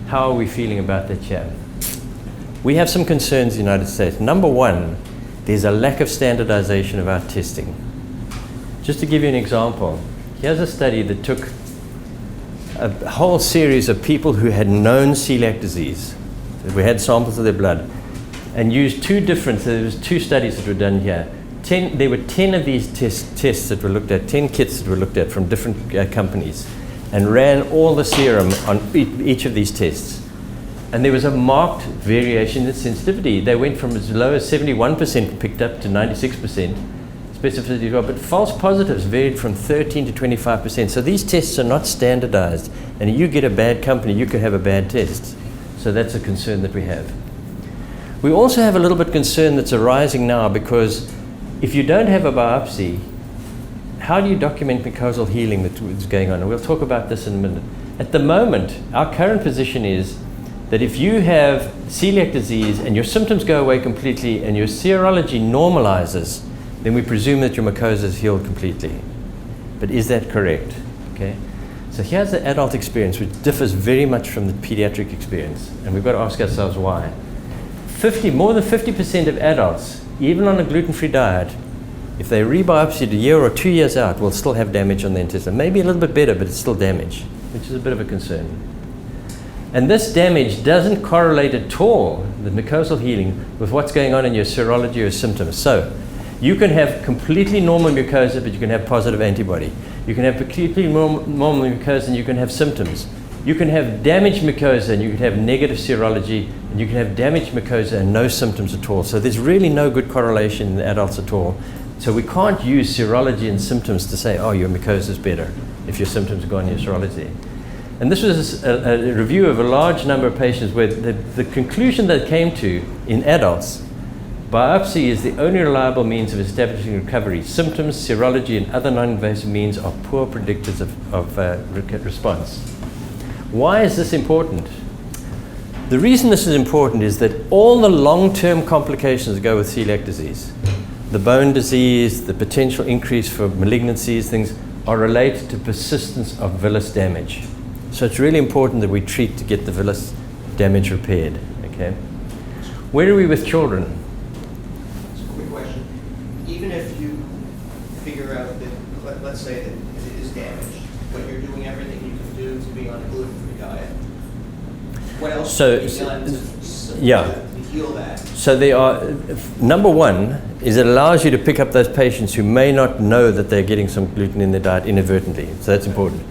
S2: How are we feeling about that chat? We have some concerns in the United States. Number one, there's a lack of standardization of our testing. Just to give you an example, here's a study that took a whole series of people who had known celiac disease. We had samples of their blood and used there was two studies that were done here. There were 10 of these tests that were looked at, 10 kits that were looked at from different companies, and ran all the serum on each of these tests. And there was a marked variation in sensitivity. They went from as low as 71% picked up to 96%. Specificity as well, but false positives varied from 13 to 25%. So these tests are not standardized, and you get a bad company, you could have a bad test. So that's a concern that we have. We also have a little bit of concern that's arising now because if you don't have a biopsy, how do you document mucosal healing that's going on? And we'll talk about this in a minute. At the moment, our current position is that if you have celiac disease and your symptoms go away completely and your serology normalizes, then we presume that your mucosa is healed completely. But is that correct? Okay. So here's the adult experience, which differs very much from the pediatric experience, and we've got to ask ourselves why. More than 50% of adults, even on a gluten-free diet, if they rebiopsied a year or 2 years out, will still have damage on the intestine. Maybe a little bit better, but it's still damage, which is a bit of a concern. And this damage doesn't correlate at all, the mucosal healing, with what's going on in your serology or symptoms. So you can have completely normal mucosa, but you can have positive antibody. You can have completely normal mucosa and you can have symptoms. You can have damaged mucosa and you can have negative serology, and you can have damaged mucosa and no symptoms at all. So there's really no good correlation in adults at all. So we can't use serology and symptoms to say, oh, your mucosa is better if your symptoms go on your serology. And this was a review of a large number of patients where the conclusion they came to in adults, biopsy is the only reliable means of establishing recovery. Symptoms, serology, and other non-invasive means are poor predictors of response. Why is this important? The reason this is important is that all the long-term complications that go with celiac disease, the bone disease, the potential increase for malignancies, things are related to persistence of villus damage. So it's really important that we treat to get the villus damage repaired. Okay. Where are we with children?
S3: So quick question. Even if you figure out that, let's say that it is damaged, but you're doing everything you can do to be on a gluten-free diet, what else
S2: So,
S3: can be done to
S2: yeah.
S3: to heal that?
S2: So they are, number one is it allows you to pick up those patients who may not know that they're getting some gluten in their diet inadvertently. So that's important.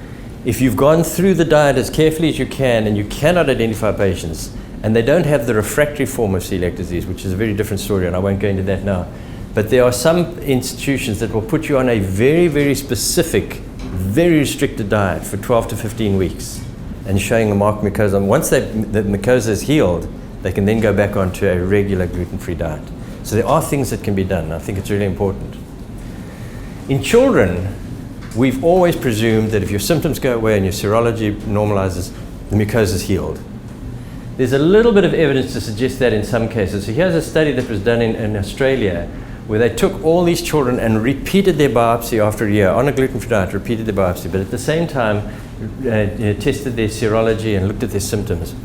S2: If you've gone through the diet as carefully as you can and you cannot identify patients and they don't have the refractory form of celiac disease, which is a very different story, and I won't go into that now, but there are some institutions that will put you on a very, very specific, very restricted diet for 12 to 15 weeks and showing the marked mucosa. Once the mucosa is healed, they can then go back onto a regular gluten-free diet. So there are things that can be done. I think it's really important. In children, we've always presumed that if your symptoms go away and your serology normalizes, the mucosa is healed. There's a little bit of evidence to suggest that in some cases. So here's a study that was done in Australia where they took all these children and repeated their biopsy after a year on a gluten-free diet, repeated their biopsy, but at the same time tested their serology and looked at their symptoms.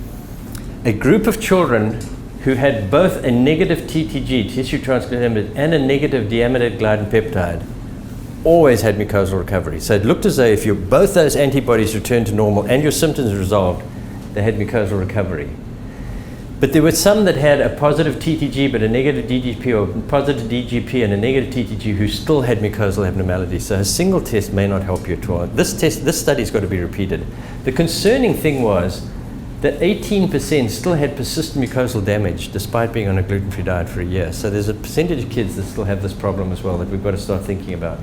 S2: A group of children who had both a negative TTG, tissue transglutaminase, and a negative deamidated gliadin peptide always had mucosal recovery. So it looked as though if both those antibodies returned to normal and your symptoms resolved, they had mucosal recovery. But there were some that had a positive TTG but a negative DGP, or positive DGP and a negative TTG, who still had mucosal abnormalities. So a single test may not help you at all. This study's got to be repeated. The concerning thing was that 18% still had persistent mucosal damage despite being on a gluten-free diet for a year. So there's a percentage of kids that still have this problem as well that we've got to start thinking about.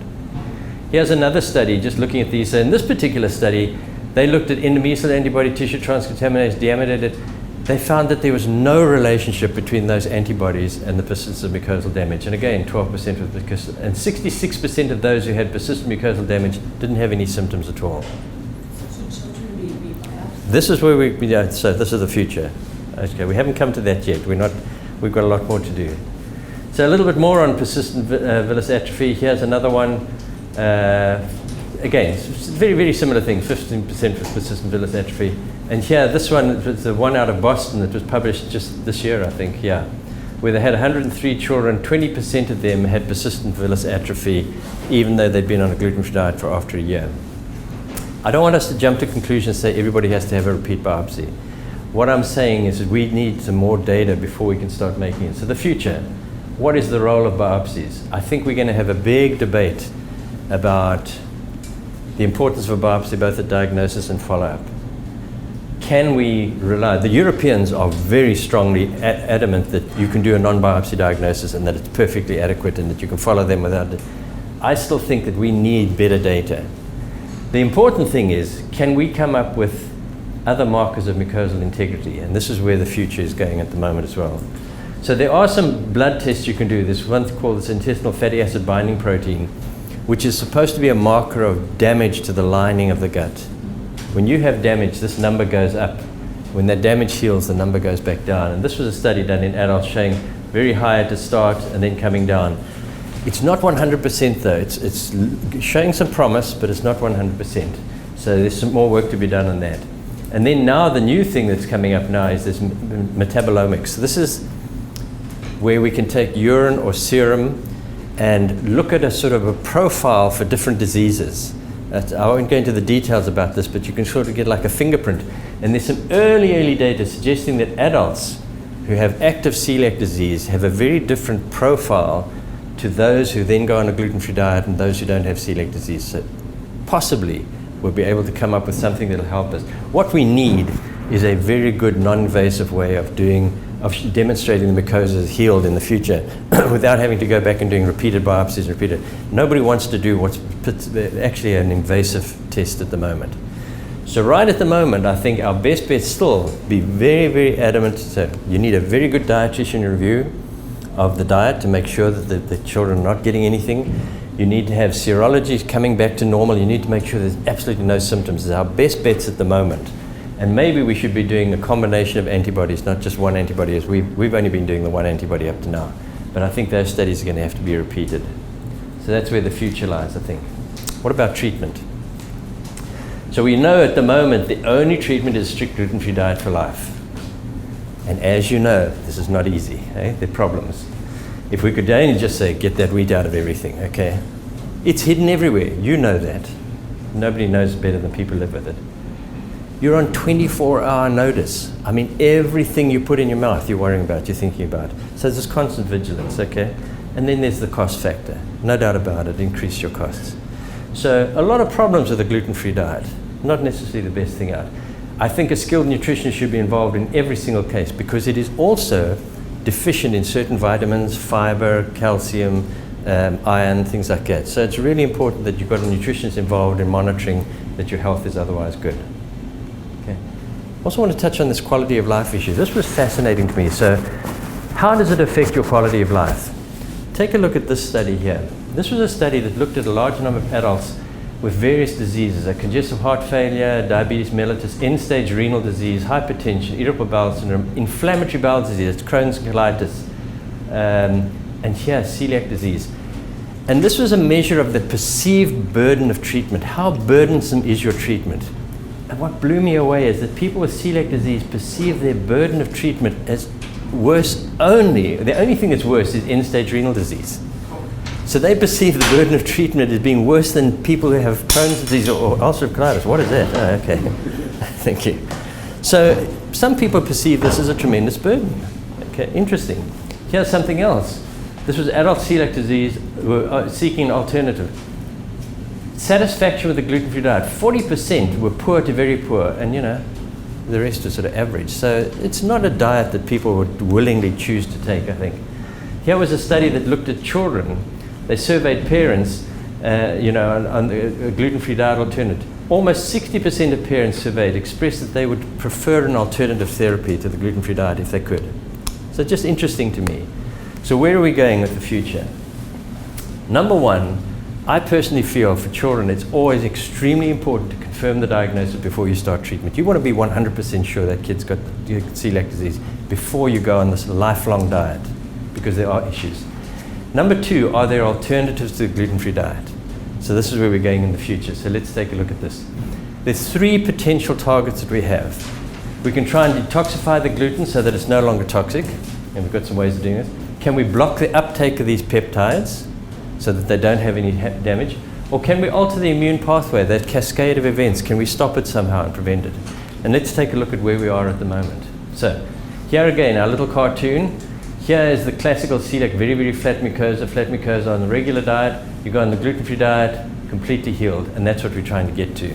S2: Here's another study just looking at these. So in this particular study, they looked at endometrial antibody, tissue transglutaminase, deamidated. They found that there was no relationship between those antibodies and the persistence of mucosal damage. And again, 12% and 66% of those who had persistent mucosal damage didn't have any symptoms at all. This is where so this is the future. Okay, we haven't come to that yet. We've got a lot more to do. So a little bit more on persistent villus atrophy. Here's another one. Again, it's a very, very similar thing, 15% for persistent villus atrophy. And here, this one was the one out of Boston that was published just this year, I think, yeah, where they had 103 children, 20% of them had persistent villus atrophy, even though they'd been on a gluten-free diet for after a year. I don't want us to jump to conclusions and say everybody has to have a repeat biopsy. What I'm saying is that we need some more data before we can start making it. So the future, what is the role of biopsies? I think we're going to have a big debate about the importance of a biopsy, both at diagnosis and follow-up. Can we rely? The Europeans are very strongly adamant that you can do a non-biopsy diagnosis and that it's perfectly adequate and that you can follow them without it. I still think that we need better data. The important thing is, can we come up with other markers of mucosal integrity? And this is where the future is going at the moment as well. So there are some blood tests you can do. There's one called this intestinal fatty acid binding protein, which is supposed to be a marker of damage to the lining of the gut. When you have damage, this number goes up. When that damage heals, the number goes back down. And this was a study done in adults showing very high at the start and then coming down. It's not 100% though. It's showing some promise, but it's not 100%. So there's some more work to be done on that. And then now the new thing that's coming up now is this metabolomics. This is where we can take urine or serum and look at a sort of a profile for different diseases. I won't go into the details about this, but you can sort of get like a fingerprint. And there's some early data suggesting that adults who have active celiac disease have a very different profile to those who then go on a gluten-free diet and those who don't have celiac disease. So possibly we'll be able to come up with something that'll help us. What we need is a very good non-invasive way of demonstrating the mucosa is healed in the future without having to go back and doing repeated biopsies. Nobody wants to do what's actually an invasive test at the moment. So right at the moment, I think our best bet still be very, very adamant. So you need a very good dietitian review of the diet to make sure that the children are not getting anything. You need to have serology coming back to normal. You need to make sure there's absolutely no symptoms. It's our best bets at the moment. And maybe we should be doing a combination of antibodies, not just one antibody, as we've only been doing the one antibody up to now. But I think those studies are going to have to be repeated. So that's where the future lies, I think. What about treatment? So we know at the moment the only treatment is a strict gluten-free diet for life. And as you know, this is not easy. There are problems. If we could only just say, get that wheat out of everything, okay? It's hidden everywhere. You know that. Nobody knows better than people who live with it. you're on 24-hour notice. I mean, everything you put in your mouth, you're worrying about, you're thinking about. So there's constant vigilance, okay? And then there's the cost factor. No doubt about it, increase your costs. So a lot of problems with a gluten-free diet. Not necessarily the best thing out. I think a skilled nutritionist should be involved in every single case because it is also deficient in certain vitamins, fiber, calcium, iron, things like that. So it's really important that you've got a nutritionist involved in monitoring that your health is otherwise good. Okay. Also want to touch on this quality of life issue. This was fascinating to me. So how does it affect your quality of life? Take a look at this study here. This was a study that looked at a large number of adults with various diseases, congestive heart failure, diabetes mellitus, end-stage renal disease, hypertension, irritable bowel syndrome, inflammatory bowel disease, Crohn's colitis, and here, celiac disease. And this was a measure of the perceived burden of treatment. How burdensome is your treatment? And what blew me away is that people with celiac disease perceive their burden of treatment as worse only. The only thing that's worse is end-stage renal disease. So they perceive the burden of treatment as being worse than people who have Crohn's disease or ulcerative colitis. What is that? Oh, okay. Thank you. So some people perceive this as a tremendous burden. Okay, interesting. Here's something else. This was adult celiac disease who were seeking an alternative. Satisfaction with the gluten-free diet. 40% were poor to very poor, and the rest was sort of average. So it's not a diet that people would willingly choose to take, I think. Here was a study that looked at children. They surveyed parents, on a gluten-free diet alternative. Almost 60% of parents surveyed expressed that they would prefer an alternative therapy to the gluten-free diet if they could. So just interesting to me. So where are we going with the future? Number one, I personally feel for children it's always extremely important to confirm the diagnosis before you start treatment. You want to be 100% sure that kid's got celiac disease before you go on this lifelong diet because there are issues. Number two, are there alternatives to the gluten-free diet? So this is where we're going in the future. So let's take a look at this. There's three potential targets that we have. We can try and detoxify the gluten so that it's no longer toxic, and we've got some ways of doing this. Can we block the uptake of these peptides so that they don't have any damage? Or can we alter the immune pathway, that cascade of events? Can we stop it somehow and prevent it? And let's take a look at where we are at the moment. So here again, our little cartoon. Here is the classical celiac, very, very flat mucosa on the regular diet. You go on the gluten-free diet, completely healed, and that's what we're trying to get to.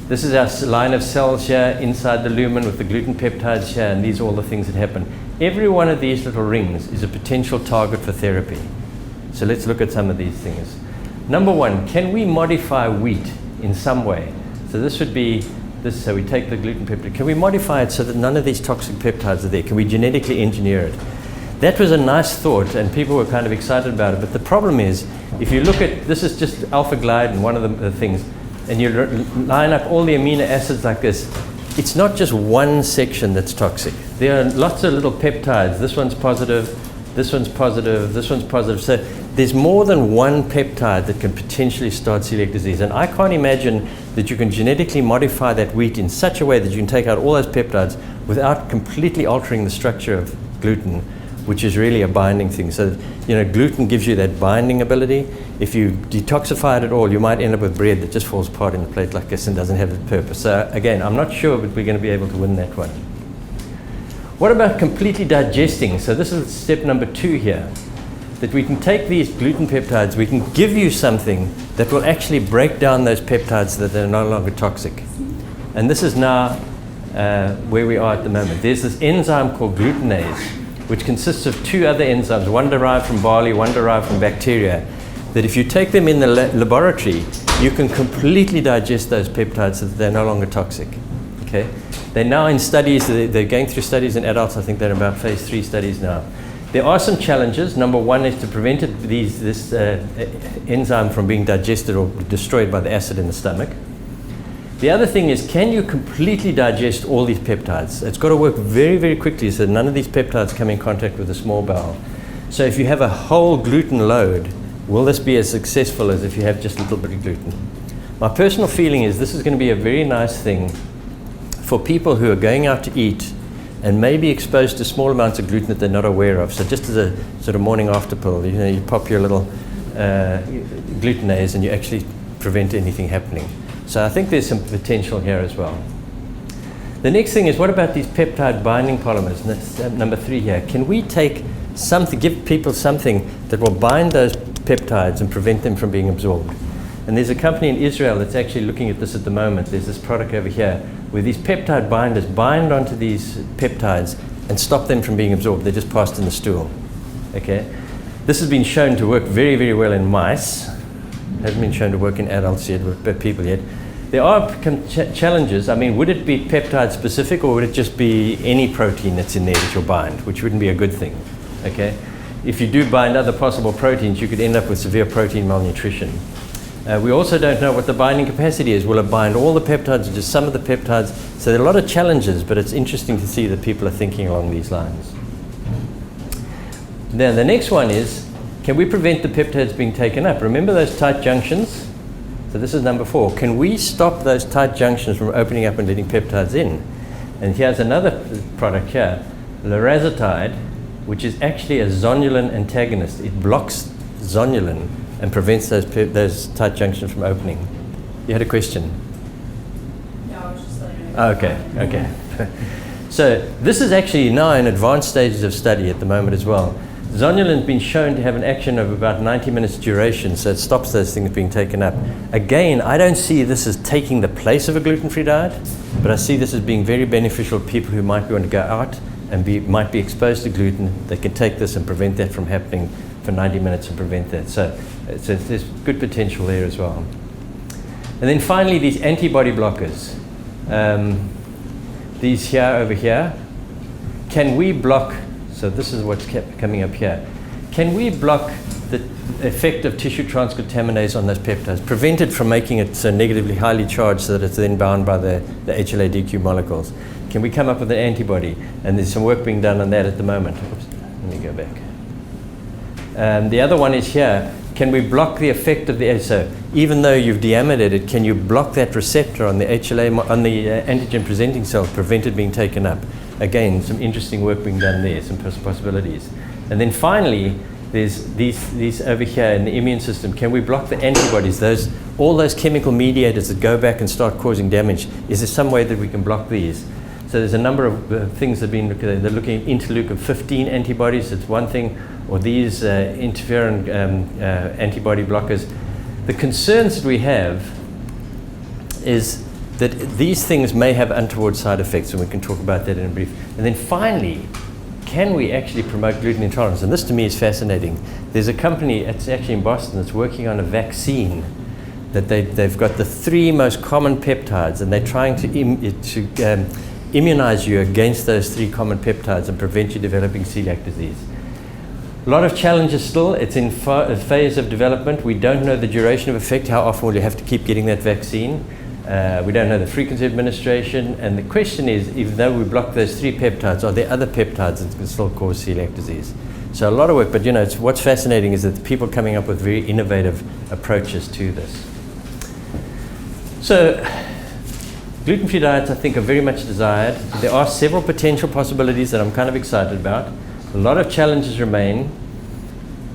S2: This is our line of cells here inside the lumen with the gluten peptides here, and these are all the things that happen. Every one of these little rings is a potential target for therapy. So let's look at some of these things. Number one, can we modify wheat in some way? So this would be this, so we take the gluten peptide. Can we modify it so that none of these toxic peptides are there? Can we genetically engineer it? That was a nice thought, and people were kind of excited about it. But the problem is, if you look at, this is just alpha-gliadin, one of the things, and you line up all the amino acids like this, it's not just one section that's toxic. There are lots of little peptides. This one's positive, this one's positive, this one's positive. So there's more than one peptide that can potentially start celiac disease. And I can't imagine that you can genetically modify that wheat in such a way that you can take out all those peptides without completely altering the structure of gluten, which is really a binding thing. So, gluten gives you that binding ability. If you detoxify it at all, you might end up with bread that just falls apart in a plate like this and doesn't have the purpose. So again, I'm not sure, but we're going to be able to win that one. What about completely digesting? So this is step number 2 here, that we can take these gluten peptides, we can give you something that will actually break down those peptides so that they're no longer toxic. And this is now where we are at the moment. There's this enzyme called glutenase, which consists of 2 other enzymes, one derived from barley, one derived from bacteria, that if you take them in the laboratory, you can completely digest those peptides so that they're no longer toxic. Okay? They're now in studies, they're going through studies in adults. I think they're about phase 3 studies now. There are some challenges. Number one is to prevent this enzyme from being digested or destroyed by the acid in the stomach. The other thing is, can you completely digest all these peptides? It's got to work very, very quickly so that none of these peptides come in contact with the small bowel. So if you have a whole gluten load, will this be as successful as if you have just a little bit of gluten? My personal feeling is this is going to be a very nice thing for people who are going out to eat and may be exposed to small amounts of gluten that they're not aware of. So just as a sort of morning after pill, you pop your little glutenase and you actually prevent anything happening. So I think there's some potential here as well. The next thing is, what about these peptide binding polymers? And that's number 3 here. Can we take something, give people something that will bind those peptides and prevent them from being absorbed? And there's a company in Israel that's actually looking at this at the moment. There's this product over here where these peptide binders bind onto these peptides and stop them from being absorbed. They're just passed in the stool. Okay? This has been shown to work very, very well in mice. It hasn't been shown to work in adults yet, with people yet. There are challenges. I mean, would it be peptide specific, or would it just be any protein that's in there that you'll bind, which wouldn't be a good thing, okay? If you do bind other possible proteins, you could end up with severe protein malnutrition. We also don't know what the binding capacity is. Will it bind all the peptides or just some of the peptides? So there are a lot of challenges, but it's interesting to see that people are thinking along these lines. Then the next one is, can we prevent the peptides being taken up? Remember those tight junctions? So this is number 4. Can we stop those tight junctions from opening up and letting peptides in? And here's another product here, lorazepam, which is actually a zonulin antagonist. It blocks zonulin and prevents those tight junctions from opening. You had a question?
S4: No, I was just letting you know.
S2: Okay. So this is actually now in advanced stages of study at the moment as well. Zonulin has been shown to have an action of about 90 minutes duration, so it stops those things being taken up. Again, I don't see this as taking the place of a gluten-free diet, but I see this as being very beneficial to people who might want to go out and might be exposed to gluten. They can take this and prevent that from happening for 90 minutes and prevent that. So there's good potential there as well. And then finally, these antibody blockers. These here over here. Can we block? So this is what's kept coming up here. Can we block the effect of tissue transglutaminase on those peptides, prevent it from making it so negatively highly charged so that it's then bound by the HLA-DQ molecules? Can we come up with an antibody? And there's some work being done on that at the moment. Oops, let me go back. The other one is here. Can we block the effect of the, so even though you've deamidated it, can you block that receptor on the HLA, on the antigen presenting cells, prevent it being taken up? Again, some interesting work being done there, some possibilities. And then finally, there's these over here in the immune system. Can we block the antibodies, all those chemical mediators that go back and start causing damage? Is there some way that we can block these? So there's a number of things that have been looked at. They're looking at interleukin-15 antibodies, that's one thing, or these interferon antibody blockers. The concerns that we have is that these things may have untoward side effects, and we can talk about that in a brief. And then finally, can we actually promote gluten intolerance? And this to me is fascinating. There's a company, it's actually in Boston, that's working on a vaccine that they've got the 3 most common peptides, and they're trying to immunize you against those 3 common peptides and prevent you developing celiac disease. A lot of challenges still. It's in a phase of development. We don't know the duration of effect. How often will you have to keep getting that vaccine? We don't know the frequency of administration. And the question is, even though we block those 3 peptides, are there other peptides that can still cause celiac disease? So a lot of work, but what's fascinating is that the people coming up with very innovative approaches to this. So gluten-free diets, I think, are very much desired. There are several potential possibilities that I'm kind of excited about. A lot of challenges remain.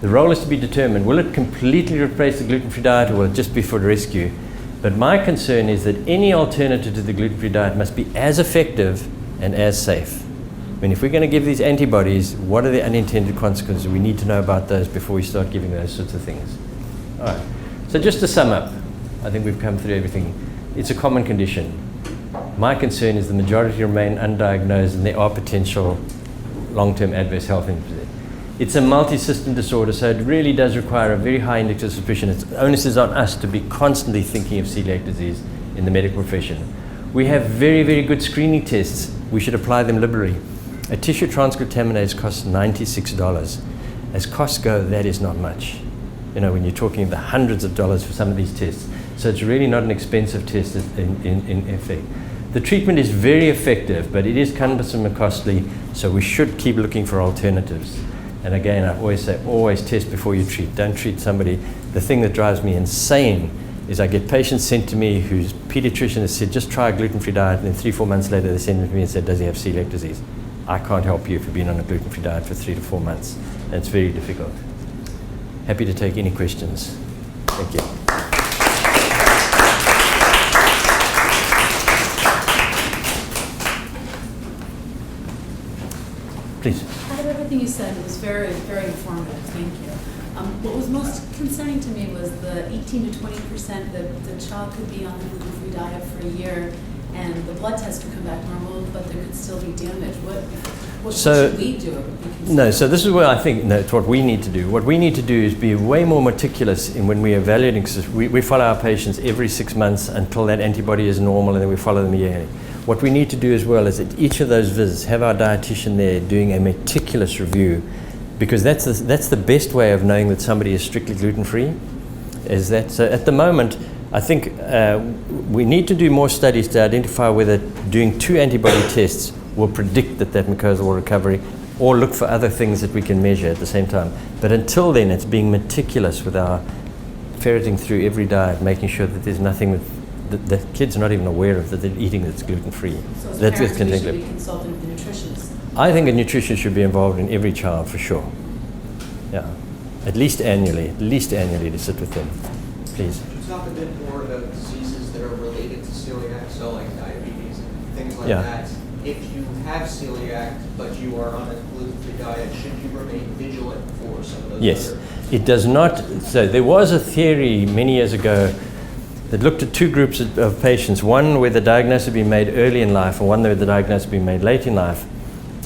S2: The role is to be determined. Will it completely replace the gluten-free diet, or will it just be for the rescue? But my concern is that any alternative to the gluten-free diet must be as effective and as safe. I mean, if we're going to give these antibodies, what are the unintended consequences? We need to know about those before we start giving those sorts of things. All right. So just to sum up, I think we've come through everything. It's a common condition. My concern is the majority remain undiagnosed, and there are potential long-term adverse health impacts. It's a multi-system disorder, so it really does require a very high index of suspicion. Its onus is on us to be constantly thinking of celiac disease in the medical profession. We have very, very good screening tests. We should apply them liberally. A tissue transglutaminase costs $96. As costs go, that is not much. When you're talking the hundreds of dollars for some of these tests. So it's really not an expensive test in effect. The treatment is very effective, but it is cumbersome and costly, so we should keep looking for alternatives. And again, I always say, always test before you treat. Don't treat somebody. The thing that drives me insane is I get patients sent to me whose pediatrician has said, just try a gluten-free diet, and then 3-4 months later they send them to me and said, does he have celiac disease? I can't help you if you've been on a gluten-free diet for 3 to 4 months. And it's very difficult. Happy to take any questions. Thank you. Please.
S4: Out of everything you said, it was very, very informative. Thank you. What was most concerning to me was the 18 to 20% that the child could be on the gluten-free diet for a year, and the blood test could come back normal, but there could still be damage. What should we do?
S2: No, so this is where I think it's what we need to do. What we need to do is be way more meticulous in when we're evaluating. We follow our patients every 6 months until that antibody is normal, and then we follow them yearly. What we need to do as well is at each of those visits have our dietitian there doing a meticulous review, because that's the best way of knowing that somebody is strictly gluten-free. Is that so? At the moment, I think we need to do more studies to identify whether doing 2 antibody tests will predict that mucosal recovery, or look for other things that we can measure at the same time. But until then, it's being meticulous with our ferreting through every diet, making sure that there's nothing that kids are not even aware of that they're eating that's gluten-free.
S4: So as parents, we should be consulting with the nutritionist?
S2: I think a nutritionist should be involved in every child for sure. Yeah, at least annually to sit with them. Please.
S3: Could you talk a bit more about diseases that are related to celiac, so like diabetes and things like that? If you have celiac, but you are on a gluten-free diet, should you remain vigilant for some of those?
S2: Yes, it does not. So there was a theory many years ago that looked at 2 groups of patients, one where the diagnosis had been made early in life and one where the diagnosis had been made late in life,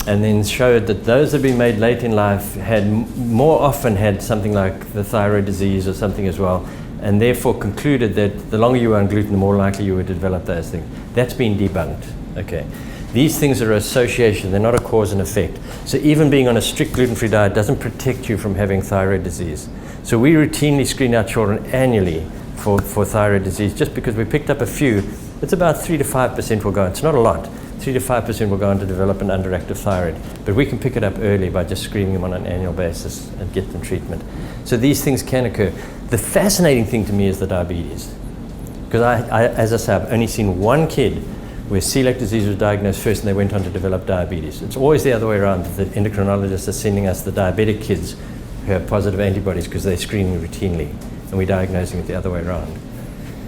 S2: and then showed that those that had been made late in life had more often had something like the thyroid disease or something as well, and therefore concluded that the longer you were on gluten, the more likely you would develop those things. That's been debunked. Okay. These things are association, they're not a cause and effect. So even being on a strict gluten-free diet doesn't protect you from having thyroid disease. So we routinely screen our children annually for thyroid disease. Just because we picked up a few, it's about 3 to 5% will go on. It's not a lot. 3 to 5% will go on to develop an underactive thyroid. But we can pick it up early by just screening them on an annual basis and get them treatment. So these things can occur. The fascinating thing to me is the diabetes. Because as I say, I've only seen one kid where celiac disease was diagnosed first and they went on to develop diabetes. It's always the other way around. The endocrinologists are sending us the diabetic kids who have positive antibodies because they're screening routinely, and we're diagnosing it the other way around.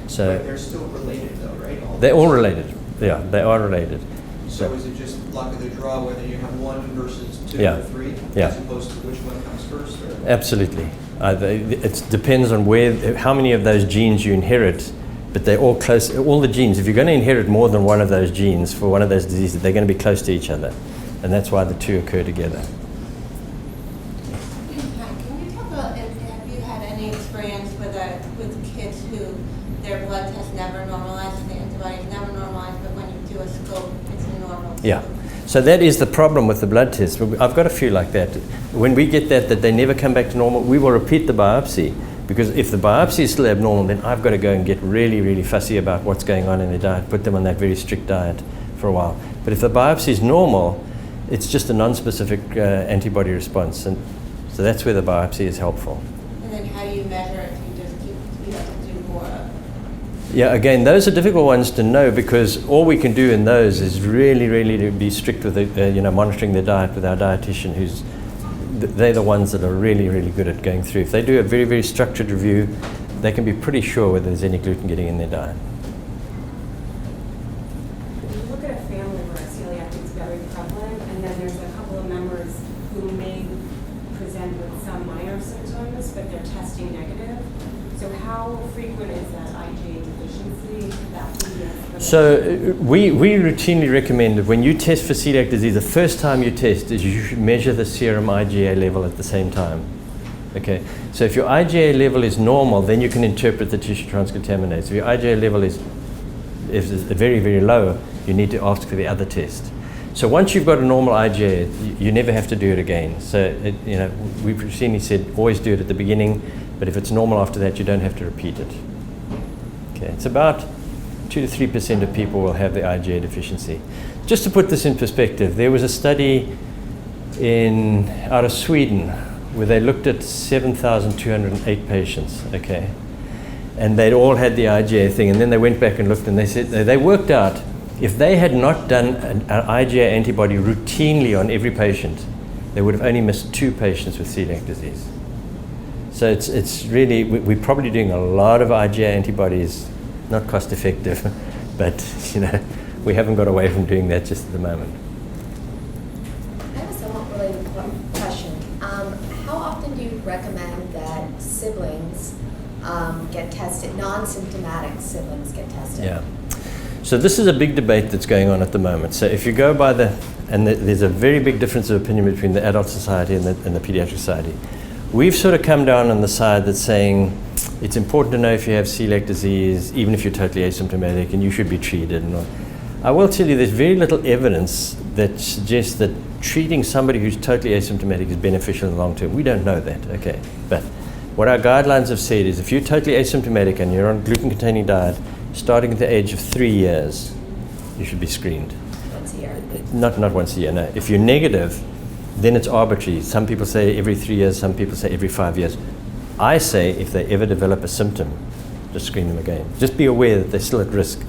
S2: So
S3: but they're still related though, right?
S2: They're all related. Yeah, they are related.
S3: So is it just luck of the draw whether you have 1 versus 2
S2: Yeah.
S3: or 3,
S2: Yeah.
S3: as opposed to which one comes first? Or?
S2: Absolutely. It depends on how many of those genes you inherit. But they're all close, all the genes. If you're going to inherit more than one of those genes for one of those diseases, they're going to be close to each other. And that's why the 2 occur together.
S5: Can you talk about, have you had any experience with kids who their blood test never normalized, the antibodies never normalized, but when you do a scope, it's normal?
S2: Yeah. So that is the problem with the blood test. I've got a few like that. When we get that they never come back to normal, we will repeat the biopsy. Because if the biopsy is still abnormal, then I've got to go and get really, really fussy about what's going on in their diet, put them on that very strict diet for a while. But if the biopsy is normal, it's just a non-specific antibody response. And so that's where the biopsy is helpful.
S5: And then how do you measure it? You have to do more of?
S2: Yeah, again, those are difficult ones to know because all we can do in those is really, really to be strict with monitoring their diet with our dietitian they're the ones that are really, really good at going through. If they do a very, very structured review, they can be pretty sure whether there's any gluten getting in their diet.
S6: When you look at a family where celiac is very prevalent, and then there's a couple of members who may present with some minor symptoms, but they're testing negative. So how frequent is that IgA deficiency?
S2: So we routinely recommend that when you test for celiac disease, the first time you test is you should measure the serum IgA level at the same time. Okay, so if your IgA level is normal, then you can interpret the tissue transcontaminase. If your IgA level is very, very low, you need to ask for the other test. So once you've got a normal IgA, you never have to do it again. So we've routinely said always do it at the beginning, but if it's normal after that, you don't have to repeat it. Okay, it's about 2 to 3% of people will have the IgA deficiency. Just to put this in perspective, there was a study out of Sweden where they looked at 7,208 patients, okay? And they'd all had the IgA thing, and then they went back and looked and they said, they worked out if they had not done an IgA antibody routinely on every patient, they would have only missed 2 patients with celiac disease. So it's really, we're probably doing a lot of IgA antibodies, not cost effective, but we haven't got away from doing that just at the moment.
S7: I have a somewhat related siblings get tested, non-symptomatic siblings get tested?
S2: Yeah. So this is a big debate that's going on at the moment. So if you go by there's a very big difference of opinion between the adult society and the pediatric society. We've sort of come down on the side that's saying it's important to know if you have celiac disease, even if you're totally asymptomatic, and you should be treated. And all. I will tell you there's very little evidence that suggests that treating somebody who's totally asymptomatic is beneficial in the long term. We don't know that, okay. But what our guidelines have said is if you're totally asymptomatic and you're on a gluten-containing diet, starting at the age of 3 years, you should be screened.
S7: Once a year?
S2: Not once a year, no. If you're negative, then it's arbitrary. Some people say every 3 years, some people say every 5 years. I say if they ever develop a symptom, just screen them again. Just be aware that they're still at risk.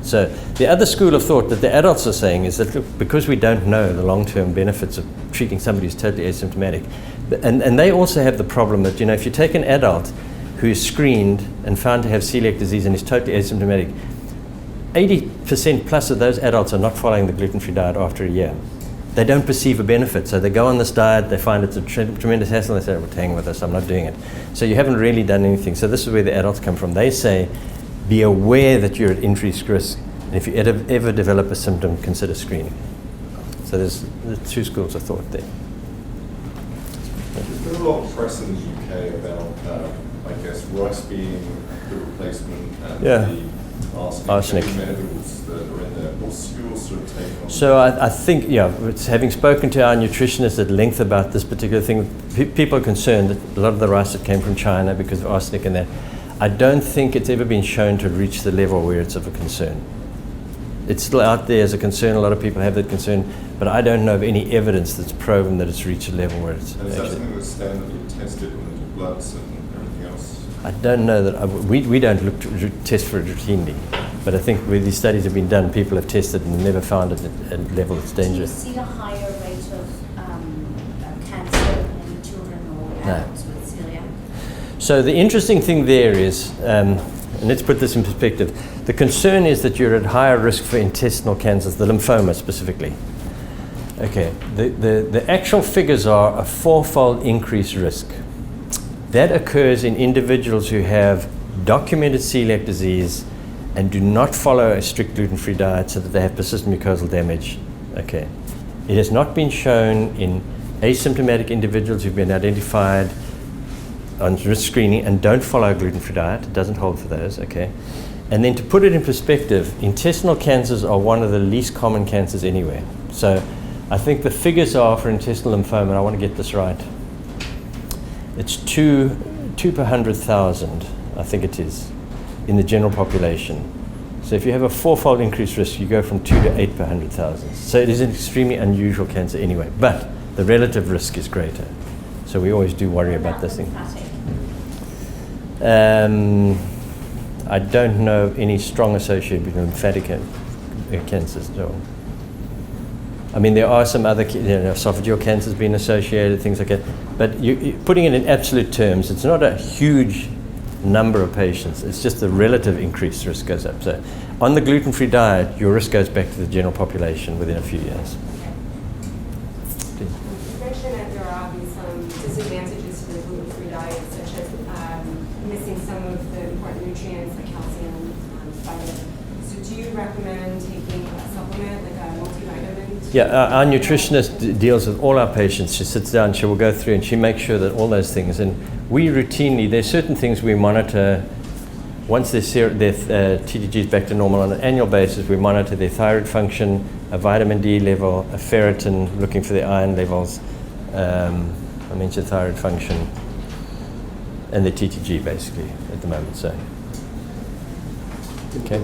S2: So the other school of thought that the adults are saying is that look, because we don't know the long-term benefits of treating somebody who's totally asymptomatic, and they also have the problem that, if you take an adult who is screened and found to have celiac disease and is totally asymptomatic, 80% plus of those adults are not following the gluten-free diet after a year. They don't perceive a benefit. So they go on this diet, they find it's a tremendous hassle, and they say, well, hang with us, I'm not doing it. So you haven't really done anything. So this is where the adults come from. They say, be aware that you're at increased risk, and if you ever develop a symptom, consider screening. So there's the two schools of thought there.
S8: There's been a lot of press in the UK about, I guess, rice being the replacement and the arsenic minerals that are in there. What's your sort of take on
S2: So I think, having spoken to our nutritionists at length about this particular thing, people are concerned that a lot of the rice that came from China because of arsenic in there. I don't think it's ever been shown to reach the level where it's of a concern. It's still out there as a concern. A lot of people have that concern, but I don't know of any evidence that's proven that it's reached a level where it's.
S8: And is that something that's standardly tested on the bloods and everything else?
S2: I don't know that. We don't look to test for it routinely, but I think where these studies have been done, people have tested and never found it at a level that's dangerous.
S7: Do you see a higher rate of cancer in children or adults with celiac?
S2: So the interesting thing there is, and let's put this in perspective, the concern is that you're at higher risk for intestinal cancers, the lymphoma specifically. Okay, the actual figures are a 4-fold increased risk. That occurs in individuals who have documented celiac disease and do not follow a strict gluten-free diet so that they have persistent mucosal damage. Okay, it has not been shown in asymptomatic individuals who've been identified on risk screening and don't follow a gluten-free diet. It doesn't hold for those, okay? And then to put it in perspective, intestinal cancers are one of the least common cancers anywhere. So I think the figures are for intestinal lymphoma, and I want to get this right. It's 2 per 100,000, I think it is, in the general population. So if you have a 4-fold increased risk, you go from 2 to 8 per 100,000. So it is an extremely unusual cancer anyway, but the relative risk is greater. So we always do worry about this thing. I don't know of any strong association between lymphatic cancers at all. I mean, there are some other esophageal cancers being associated, things like that. But putting it in absolute terms, it's not a huge number of patients. It's just the relative increased risk goes up. So on the gluten-free diet, your risk goes back to the general population within a few years.
S6: You mentioned that there are obviously some disadvantages to the gluten-free diet, such as missing some of the important nutrients like calcium, fiber. So do you recommend taking a supplement, like a multivitamin?
S2: Yeah, our nutritionist deals with all our patients. She sits down, she will go through and she makes sure that all those things, and we routinely, there's certain things we monitor. Once their TTG is back to normal on an annual basis, we monitor their thyroid function, a vitamin D level, a ferritin, looking for their iron levels, I mentioned thyroid function, and the TTG basically at the moment. So, okay.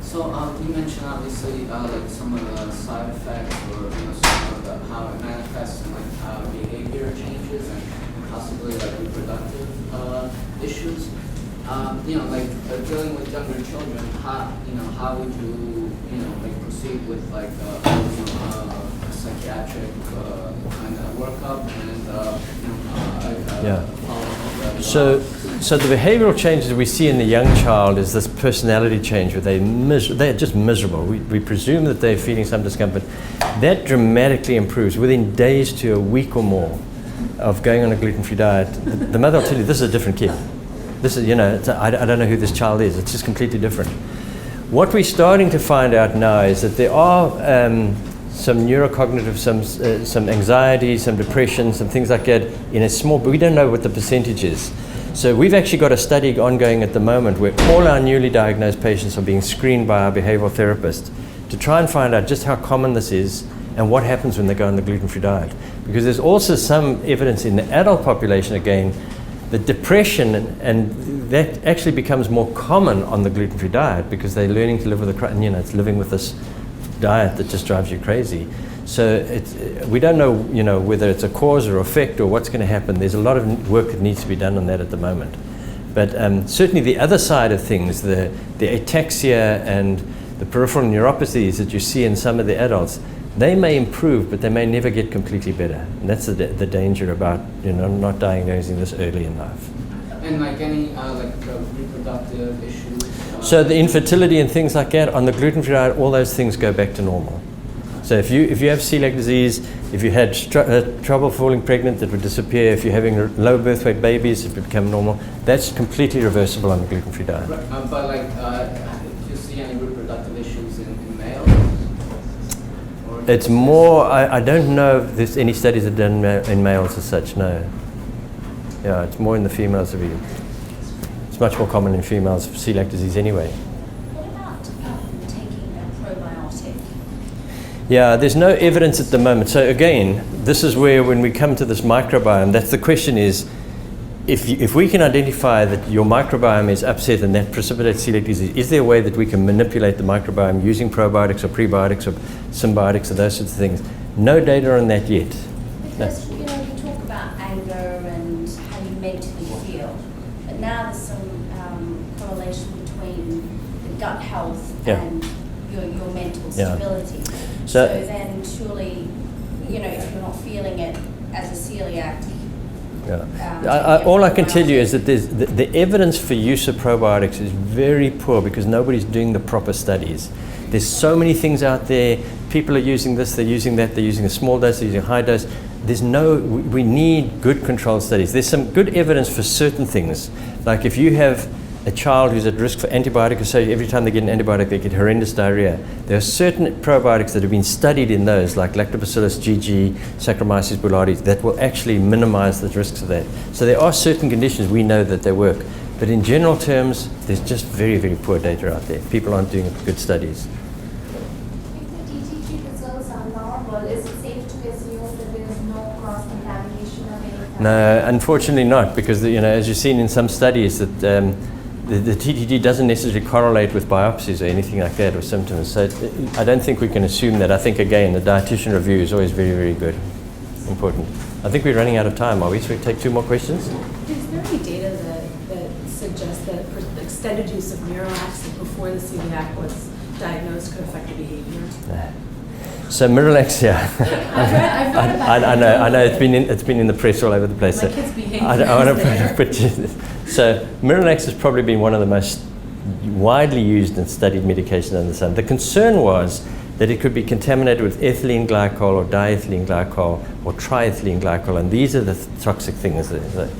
S9: So you mentioned obviously like some of the side effects, or some of the how it manifests and like how behavior changes and possibly like reproductive issues. Like dealing with younger children, how would you like proceed with like a psychiatric kind of workup and So the behavioral changes we see in the young child is this personality change where they're just miserable. We presume that they're feeling some discomfort. That dramatically improves within days to a week or more of going on a gluten-free diet. The mother will tell you, this is a different kid.
S2: This is, I don't know who this child is. It's just completely different. What we're starting to find out now is that there are some neurocognitive, some anxiety, some depression, some things like that in a small, but we don't know what the percentage is. So we've actually got a study ongoing at the moment where all our newly diagnosed patients are being screened by our behavioral therapist to try and find out just how common this is and what happens when they go on the gluten-free diet. Because there's also some evidence in the adult population, again, that depression and that actually becomes more common on the gluten-free diet because they're learning to live with it's living with this diet that just drives you crazy. So we don't know, whether it's a cause or effect or what's going to happen. There's a lot of work that needs to be done on that at the moment. But certainly the other side of things, the ataxia and the peripheral neuropathies that you see in some of the adults, they may improve, but they may never get completely better. And that's the danger about not diagnosing this early in life.
S9: And like any reproductive issues?
S2: So the infertility and things like that, on the gluten-free diet, all those things go back to normal. So if you have celiac disease, if you had trouble falling pregnant, that would disappear. If you're having low birth weight babies, it would become normal. That's completely reversible on the gluten-free diet.
S9: Right. But do you see any reproductive issues in males?
S2: It's more, I don't know if there's any studies that are done in males as such, no. Yeah, it's more in the females. It's much more common in females for celiac disease anyway.
S7: What about taking a probiotic?
S2: Yeah, there's no evidence at the moment. So again, this is where when we come to this microbiome, that's the question is, if we can identify that your microbiome is upset and that precipitates celiac disease, is there a way that we can manipulate the microbiome using probiotics or prebiotics or symbiotics or those sorts of things? No data on that yet.
S7: Because, you talk about anger and how you mentally feel, but now there's some correlation between the gut health and your mental stability. So then surely, if you're not feeling it as a celiac,
S2: all I can tell you is that the evidence for use of probiotics is very poor because nobody's doing the proper studies. There's so many things out there. People are using this, they're using that, they're using a small dose, they're using a high dose. We need good controlled studies. There's some good evidence for certain things. Like if you have a child who's at risk for antibiotic association, every time they get an antibiotic, they get horrendous diarrhea. There are certain probiotics that have been studied in those, like Lactobacillus GG, Saccharomyces boulardii, that will actually minimize the risks of that. So there are certain conditions we know that they work. But in general terms, there's just very, very poor data out there. People aren't doing good studies.
S10: If the TTG results are normal, is it safe to assume that there is no cross-contamination of any kind?
S2: No, unfortunately not, because as you've seen in some studies that the TTG doesn't necessarily correlate with biopsies or anything like that or symptoms. So I don't think we can assume that. I think, again, the dietitian review is always very, very good, important. I think we're running out of time, are we? So we take 2 more questions?
S4: Is there any data that suggests that extended use of Miralax before the celiac was diagnosed could affect the behavior?
S2: No. So Miralax,
S4: I've read about
S2: I know. It's been in the press all over the place.
S4: My kids behave.
S2: I want to put so Miralax has probably been one of the most widely used and studied medications under the sun. The concern was that it could be contaminated with ethylene glycol or diethylene glycol or triethylene glycol, and these are the toxic things. So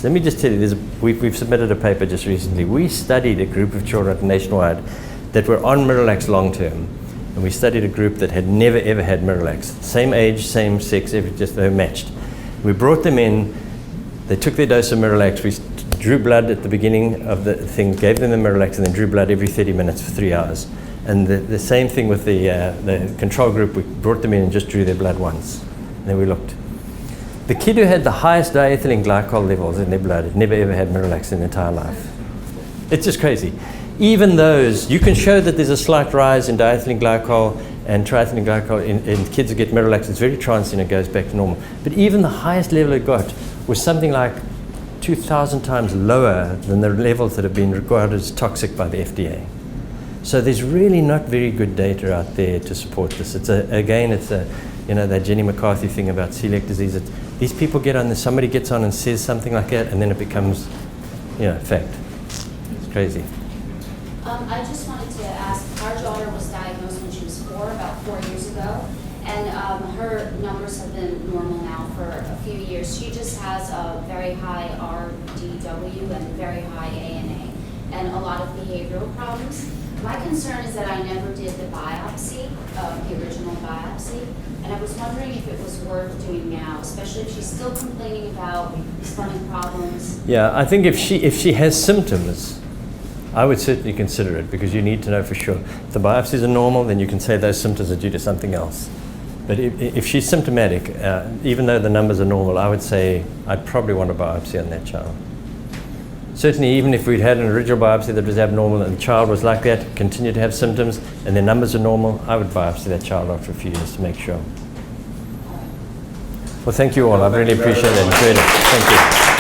S2: let me just tell you, we've submitted a paper just recently. We studied a group of children nationwide that were on Miralax long term. And we studied a group that had never ever had Miralax. Same age, same sex, just they were matched. We brought them in, they took their dose of Miralax, we drew blood at the beginning of the thing, gave them the Miralax, and then drew blood every 30 minutes for 3 hours. And the same thing with the control group, we brought them in and just drew their blood once. And then we looked. The kid who had the highest diethylene glycol levels in their blood had never ever had Miralax in their entire life. It's just crazy. Even those, you can show that there's a slight rise in diethylene glycol and triethylene glycol in kids who get Miralax. It's very transient, it goes back to normal. But even the highest level it got was something like 2,000 times lower than the levels that have been regarded as toxic by the FDA. So there's really not very good data out there to support this. It's that Jenny McCarthy thing about celiac disease. These people get on, somebody gets on and says something like that, and then it becomes, fact. It's crazy.
S10: I just wanted to ask, our daughter was diagnosed when she was 4, about 4 years ago, and her numbers have been normal now for a few years. She just has a very high RDW and very high and a lot of behavioral problems. My concern is that I never did the biopsy, the original biopsy, and I was wondering if it was worth doing now, especially if she's still complaining about stomach problems.
S2: Yeah, I think if she has symptoms, I would certainly consider it, because you need to know for sure. If the biopsies are normal, then you can say those symptoms are due to something else. But if she's symptomatic, even though the numbers are normal, I would say I'd probably want a biopsy on that child. Certainly, even if we'd had an original biopsy that was abnormal and the child was like that, continued to have symptoms, and their numbers are normal, I would biopsy that child after a few years to make sure. Well, thank you all. I really appreciate it. Enjoyed it. Thank you.